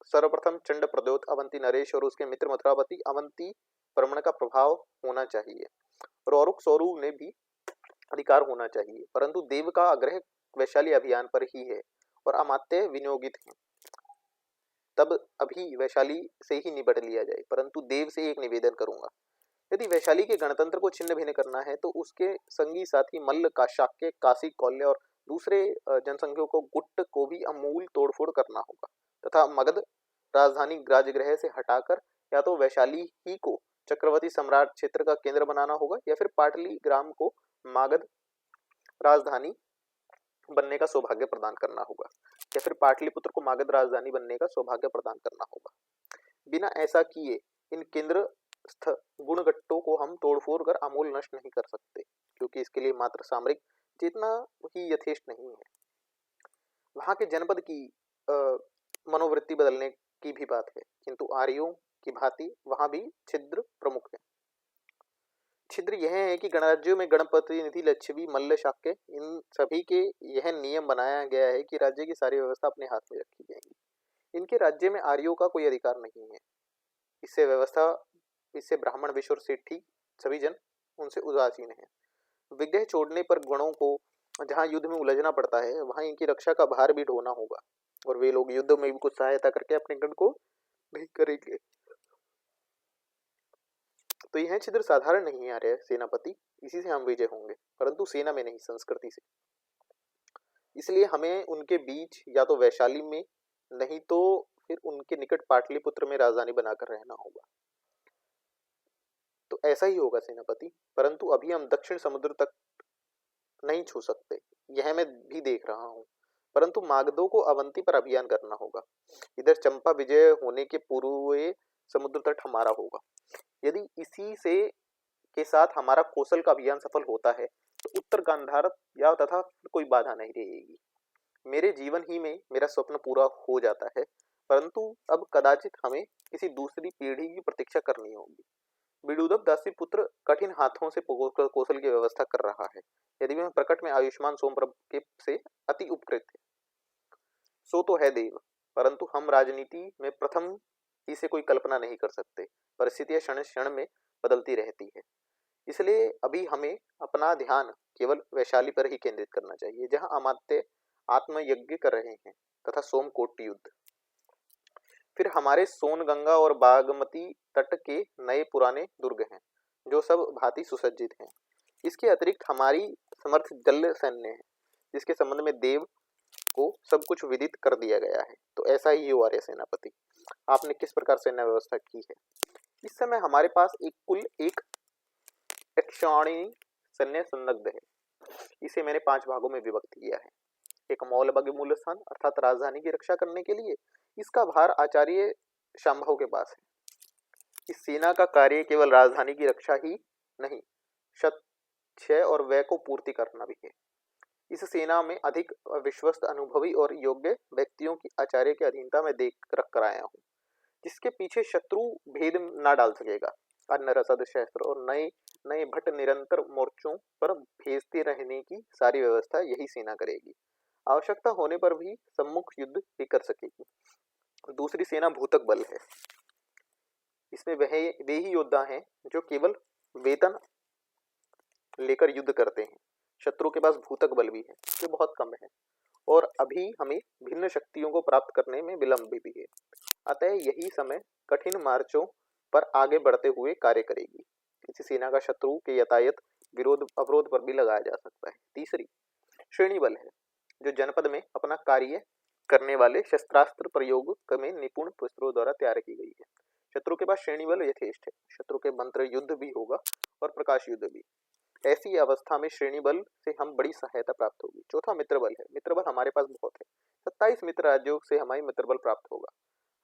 सर्वप्रथम चंड प्रद्योत अवंती नरेश और उसके मित्र मथुरापति अवंती परमण का प्रभाव होना चाहिए, रौरुक सौरू ने भी अधिकार होना चाहिए, परंतु देव का आग्रह वैशाली अभियान पर ही है और अमात्य विनियोगित हैं। तब अभी वैशाली से ही निपट लिया जाए, परंतु देव से एक निवेदन करूंगा, यदि वैशाली के गणतंत्र को छिन्न भिन्न करना है तो उसके संगी साथी मल्ल, शाक्य, काशी, कौल्य और दूसरे जनसंघियों को गुट्ट को भी अमूल तोड़फोड़ करना होगा तथा मगध राजधानी राजगृह से हटाकर या तो वैशाली ही को चक्रवर्ती सम्राट क्षेत्र का केंद्र बनाना होगा या फिर पाटली ग्राम को मागध राजधानी बनने का सौभाग्य प्रदान करना होगा या फिर पाटलिपुत्र को मागध राजधानी बनने का सौभाग्य प्रदान करना होगा। बिना ऐसा किए इन केंद्रस्थ गुणगट्टों को हम तोड़फोड़ कर आमूल नष्ट नहीं कर सकते, क्योंकि इसके लिए मात्र सामरिक चेतना ही यथेष्ट नहीं है। वहां के जनपद की मनोवृत्ति बदलने की भी बात है, किंतु आर्यों की भांति वहां भी छिद्र प्रमुख है। छिद्र यह है कि गणराज्यों में गणप्रतिनिधि लिच्छवी मल्ल शाक्य इन सभी के यह नियम बनाया गया है कि राज्य की सारी व्यवस्था अपने हाथ में रखी जाएगी। इनके राज्य में आर्यों का कोई अधिकार नहीं है। इससे ब्राह्मण विश्व और सेठी सभी जन उनसे उदासीन है। विग्रह छोड़ने पर गणों को जहाँ युद्ध में उलझना पड़ता है वहां इनकी रक्षा का भार भी ढोना होगा और वे लोग युद्ध में भी कुछ सहायता करके अपने गण को नहीं करेंगे। तो यह छिद्र साधारण नहीं आ रहे सेनापति, इसी से हम विजय होंगे, परंतु सेना में नहीं, संस्कृति से। इसलिए हमें उनके बीच या तो वैशाली में नहीं तो फिर उनके निकट पाटलिपुत्र में राजधानी बनाकर रहना होगा। तो ऐसा ही होगा सेनापति, परंतु अभी हम दक्षिण समुद्र तक नहीं छू सकते, यह मैं भी देख रहा हूँ। परंतु मागधों को अवंती पर अभियान करना होगा। इधर चंपा विजय होने के पूर्व समुद्र तट हमारा होगा। यदि इसी से के साथ हमारा कौशल का अभियान सफल होता है तो उत्तर गांधार या तथा कोई बाधा नहीं रहेगी। मेरे जीवन ही में मेरा स्वप्न पूरा हो जाता है, परंतु अब कदाचित हमें किसी दूसरी पीढ़ी की प्रतीक्षा करनी होगी। विदुदभ दासी पुत्र कठिन हाथों से कौशल की व्यवस्था कर रहा है। यदि वह प्रकट में आयुष्मान सोमप्रभ के से अति उपकृत है सो तो है देव, परंतु हम राजनीति में प्रथम ही से कोई कल्पना नहीं कर सकते। परिस्थितियां क्षण क्षण में बदलती रहती है। इसलिए अभी हमें अपना ध्यान केवल वैशाली पर ही केंद्रित करना चाहिए, जहां अमात्य आत्मयज्ञ कर रहे हैं तथा सोमकोट युद्ध। फिर हमारे सोनगंगा और बागमती तट के नए पुराने दुर्ग हैं जो सब भांति सुसज्जित हैं। इसके अतिरिक्त हमारी समर्थ जल सैन्य है जिसके संबंध में देव को सब कुछ विदित कर दिया गया है। तो ऐसा ही हुआ रे सेनापति, आपने किस प्रकार सेना व्यवस्था की है। इस समय हमारे पास एक यक्षाणी सैन्य संलग्न है। इसे मैंने 5 भागों में विभक्त किया है। एक मौलबग मूल स्थान अर्थात राजधानी की रक्षा करने के लिए, इसका भार आचार्य शांभव के पास है। इस सेना का कार्य केवल राजधानी की रक्षा ही नहीं, क्षय और व्यय को पूर्ति करना भी है। इस सेना में अधिक विश्वस्त, अनुभवी और योग्य व्यक्तियों की आचार्य की अधीनता में देख रख कर आया हूँ, जिसके पीछे शत्रु भेद न डाल सकेगा। अन्न रसद शस्त्र और नए नए भट्ट निरंतर मोर्चों पर भेजते रहने की सारी व्यवस्था यही सेना करेगी। आवश्यकता होने पर भी सम्मुख युद्ध भी कर सकेगी। दूसरी सेना भूतक बल है। इसमें वे ही योद्धा हैं जो केवल वेतन लेकर युद्ध करते हैं। शत्रु के पास भूतक बल भी है, ये बहुत कम है और अभी हमें भिन्न शक्तियों को प्राप्त करने में विलंब भी है। अतः यही समय कठिन मार्चों पर आगे बढ़ते हुए कार्य करेगी। इसी सेना का शत्रु के यातायात विरोध अवरोध पर भी लगाया जा सकता है। तीसरी श्रेणी बल है जो जनपद में अपना कार्य करने वाले शस्त्रास्त्र प्रयोग में निपुण पुष्टों द्वारा तैयार की गई है। शत्रु के पास श्रेणी बल यथेष्ट है। शत्रु के मंत्र युद्ध भी होगा और प्रकाश युद्ध भी। ऐसी अवस्था में श्रेणी बल से हम बड़ी सहायता प्राप्त होगी। चौथा मित्र बल है। मित्र बल हमारे पास बहुत है। 27 मित्र राज्यों से हमारी मित्र बल प्राप्त होगा।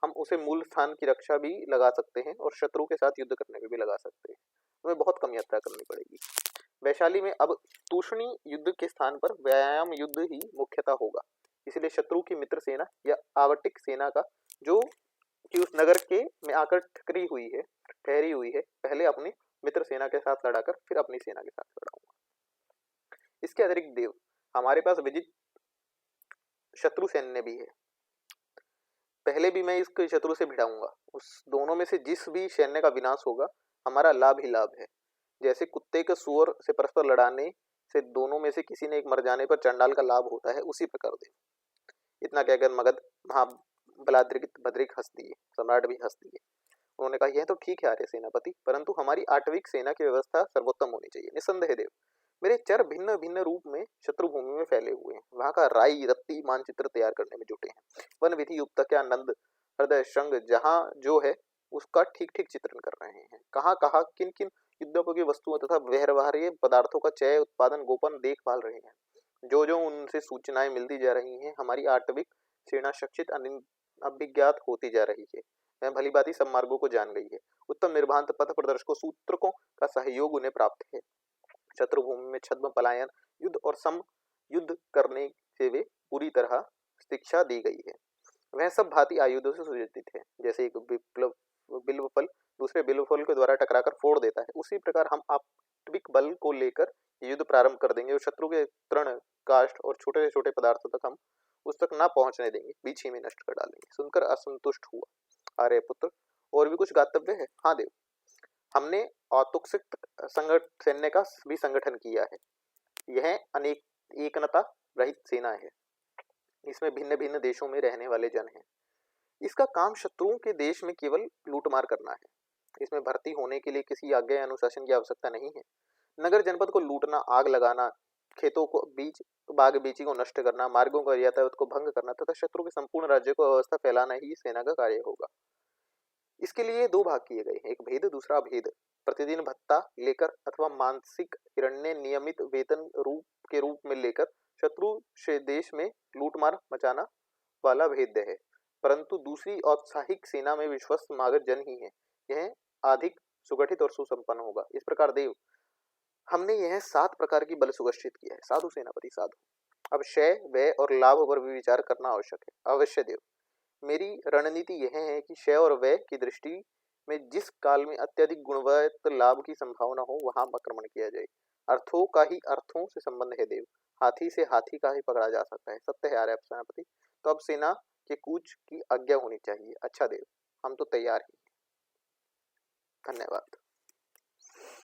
हम उसे मूल स्थान की रक्षा भी लगा सकते हैं और शत्रु के साथ युद्ध करने में भी लगा सकते हैं। हमें बहुत कम यात्रा करनी पड़ेगी। वैशाली में अब तूषणी युद्ध के स्थान पर व्यायाम युद्ध ही मुख्यतः होगा। इसलिए शत्रु की मित्र सेना या आवटिक सेना का जो कि उस नगर के में आकर ठहरी हुई है, पहले अपनी मित्र सेना के साथ लड़ाकर फिर अपनी सेना के साथ लड़ाऊंगा। इसके अतिरिक्त देव हमारे पास विजित शत्रु सैन्य भी है। पहले भी मैं इस शत्रु से भिड़ाऊंगा। उस दोनों में से जिस भी सैन्य का विनाश होगा हमारा लाभ ही लाभ है। जैसे कुत्ते के सुअर से परस्पर लड़ाने से दोनों में से किसी ने एक मर जाने पर चंडाल का लाभ होता है, उसी प्रकार देव। इतना कहकर मगध महाबलाद्रिक भद्रिक हंस दिए, सम्राट भी हंस दिए। उन्होंने कहा यह तो ठीक है आर्य सेनापति, परंतु हमारी आठवीं सेना की व्यवस्था सर्वोत्तम होनी चाहिए। निसंदेह देव, मेरे चर भिन्न भिन्न रूप में शत्रु भूमि में फैले हुए हैं। वहां का राई रत्ती मानचित्र तैयार करने में जुटे हैं। वन विधि उपत्यका नंद हृदय श्रृंग जहाँ जो है उसका ठीक ठीक चित्रण कर रहे हैं। कहाँ कहाँ किन किन युद्धोपयोगी वस्तुओं तथा व्यवहार्य पदार्थों का चय उत्पादन गोपन देखभाल रहे हैं। जो जो उनसे सूचनाएं मिलती जा रही हैं, हमारी आटविक सेना शिक्षित अभिज्ञात होती जा रही है। मैं भली भांति सब मार्गों को जान गई है। उत्तम निर्भांत पथ प्रदर्शकों सूत्रकों का सहयोग उन्हें प्राप्त है। शत्रु भूमि में छद्म पलायन युद्ध और सम युद्ध करने से वे पूरी तरह शिक्षा दी गई है। वह सब भांति आयुधों से सुसज्जित है। जैसे एक बिल्व फल दूसरे बिल्व फल के द्वारा टकराकर फोड़ देता है, उसी प्रकार हम आप सात्विक बल को लेकर युद्ध प्रारंभ कर देंगे और शत्रु के तृण काष्ठ और छोटे से छोटे पदार्थों तक हम उस तक ना पहुंचने देंगे, बीच ही में नष्ट कर डालेंगे। सुनकर असंतुष्ट हुआ आर्यपुत्र, और भी कुछ गातव्य है? हाँ देव, हमने औतुकसित सैन्य का भी संगठन किया है। यह अनेक एकनता रहित सेना है। इसमें भिन्न भिन्न देशों में रहने वाले जन हैं। इसका काम शत्रुओं के देश में केवल लूटमार करना है। इसमें भर्ती होने के लिए किसी आज्ञा या अनुशासन की आवश्यकता नहीं है। नगर जनपद को लूटना, आग लगाना, खेतों को बाग बीची को नष्ट करना, मार्गों का यातायात को भंग करना तथा शत्रु के संपूर्ण राज्य को अवस्था फैलाना ही सेना का कार्य होगा। इसके लिए दो भाग किए गए, एक भेद, दूसरा अभेद। प्रतिदिन भत्ता लेकर अथवा मानसिक हिरण्य नियमित वेतन के रूप में लेकर शत्रु से देश में लूटमार मचाना वाला भेद है। परंतु दूसरी औत्साहिक सेना में विश्वस्त मागध जन ही है। यह अधिक सुगठित और सुसंपन्न होगा। इस प्रकार देव, हमने यह 7 प्रकार की बल सुगठित किया है। साधु सेनापति साधु। अब क्षय, व्यय और लाभ पर भी विचार करना आवश्यक है। अवश्य देव, मेरी रणनीति यह है कि क्षय और व्यय की दृष्टि में जिस काल में अत्यधिक गुणवत्ता लाभ की संभावना हो वहां आक्रमण किया जाए। अर्थों का ही अर्थों से संबंध है देव। हाथी से हाथी का ही पकड़ा जा सकता है। सत्य है आर्य सेनापति। तो अब सेना के कूच की आज्ञा होनी चाहिए। अच्छा देव, हम तो तैयार ही हैं। धन्यवाद।